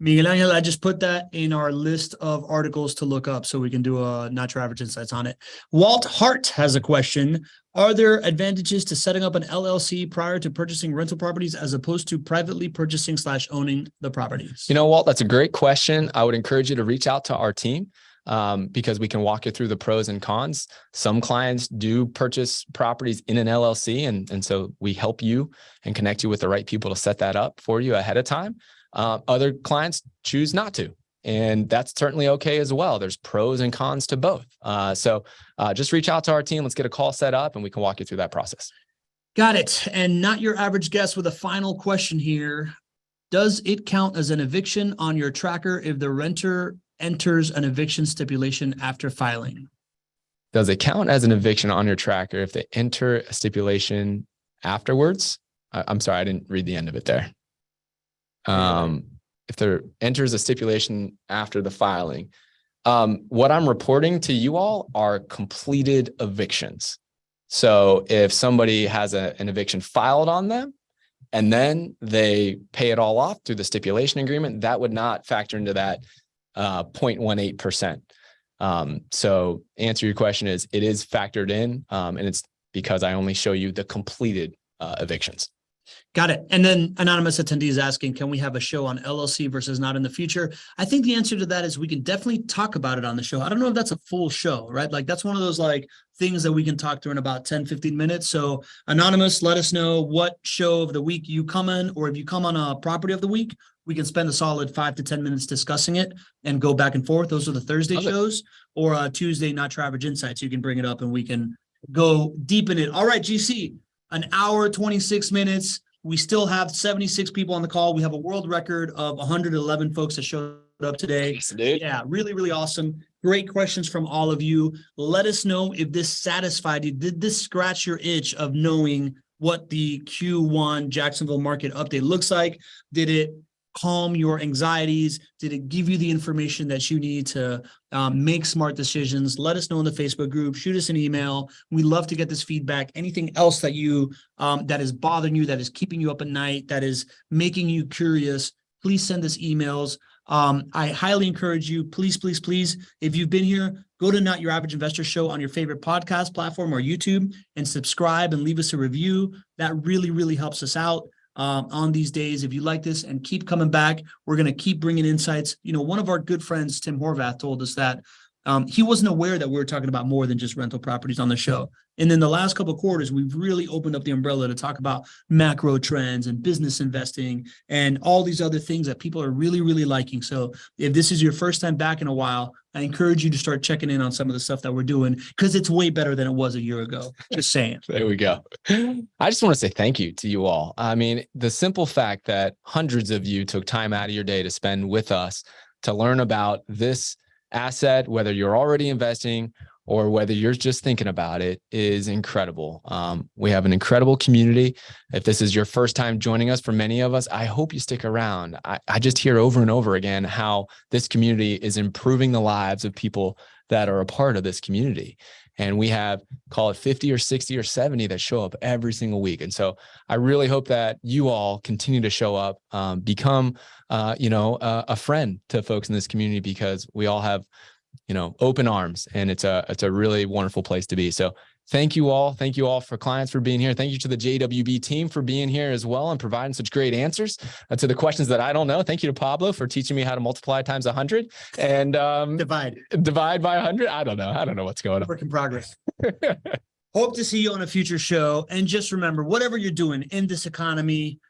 Miguel Angel, I just put that in our list of articles to look up so we can do a Not Your Average Insights on it. Walt Hart has a question. Are there advantages to setting up an LLC prior to purchasing rental properties as opposed to privately purchasing / owning the properties? Walt, that's a great question. I would encourage you to reach out to our team because we can walk you through the pros and cons. Some clients do purchase properties in an LLC, and so we help you and connect you with the right people to set that up for you ahead of time. Other clients choose not to, and that's certainly okay as well. There's pros and cons to both. So just reach out to our team. Let's get a call set up and we can walk you through that process. Got it. And Not Your Average Guest with a final question here. Does it count as an eviction on your tracker if the renter enters an eviction stipulation after filing? Does it count as an eviction on your tracker if they enter a stipulation afterwards? I'm sorry, I didn't read the end of it there. If there enters a stipulation after the filing, what I'm reporting to you all are completed evictions. So if somebody has an eviction filed on them and then they pay it all off through the stipulation agreement, that would not factor into that 0.18%. So answer your question is it is factored in, and it's because I only show you the completed evictions. Got it. And then anonymous attendee is asking, can we have a show on LLC versus not in the future? I think the answer to that is we can definitely talk about it on the show. I don't know if that's a full show, right? Like, that's one of those things that we can talk through in about 10, 15 minutes. So anonymous, let us know what show of the week you come in, or if you come on a property of the week, we can spend a solid 5 to 10 minutes discussing it and go back and forth. Those are the Thursday shows, or Tuesday, Not Your Average Insights. You can bring it up and we can go deep in it. All right, GC, an hour, 26 minutes. We still have 76 people on the call. We have a world record of 111 folks that showed up today. Thanks, dude. Yeah, really, really awesome. Great questions from all of you. Let us know if this satisfied you. Did this scratch your itch of knowing what the Q1 Jacksonville market update looks like? Did it calm your anxieties? Did it give you the information that you need to make smart decisions? Let us know in the Facebook group. Shoot us an email. We love to get this feedback. Anything else that you that is bothering you, that is keeping you up at night, that is making you curious, please send us emails. I highly encourage you, please, please, please, if you've been here, go to Not Your Average Investor Show on your favorite podcast platform or YouTube and subscribe and leave us a review. That really, really helps us out on these days. If you like this, and keep coming back, we're going to keep bringing insights. One of our good friends, Tim Horvath, told us that he wasn't aware that we were talking about more than just rental properties on the show. And in the last couple of quarters, we've really opened up the umbrella to talk about macro trends and business investing and all these other things that people are really, really liking. So if this is your first time back in a while, I encourage you to start checking in on some of the stuff that we're doing, because it's way better than it was a year ago. Just saying. There we go. I just want to say thank you to you all. I mean, the simple fact that hundreds of you took time out of your day to spend with us to learn about this asset, whether you're already investing or whether you're just thinking about it, is incredible. We have an incredible community. If this is your first time joining us, for many of us, I hope you stick around. I just hear over and over again how this community is improving the lives of people that are a part of this community. And we have, call it 50 or 60 or 70 that show up every single week. And so I really hope that you all continue to show up, become, a friend to folks in this community, because we all have, open arms, and it's a really wonderful place to be. So thank you all. Thank you all for clients for being here. Thank you to the JWB team for being here as well and providing such great answers to the questions that I don't know. Thank you to Pablo for teaching me how to multiply times 100 and divide by 100. I don't know what's going on. Work in progress. Hope to see you on a future show. And just remember, whatever you're doing in this economy,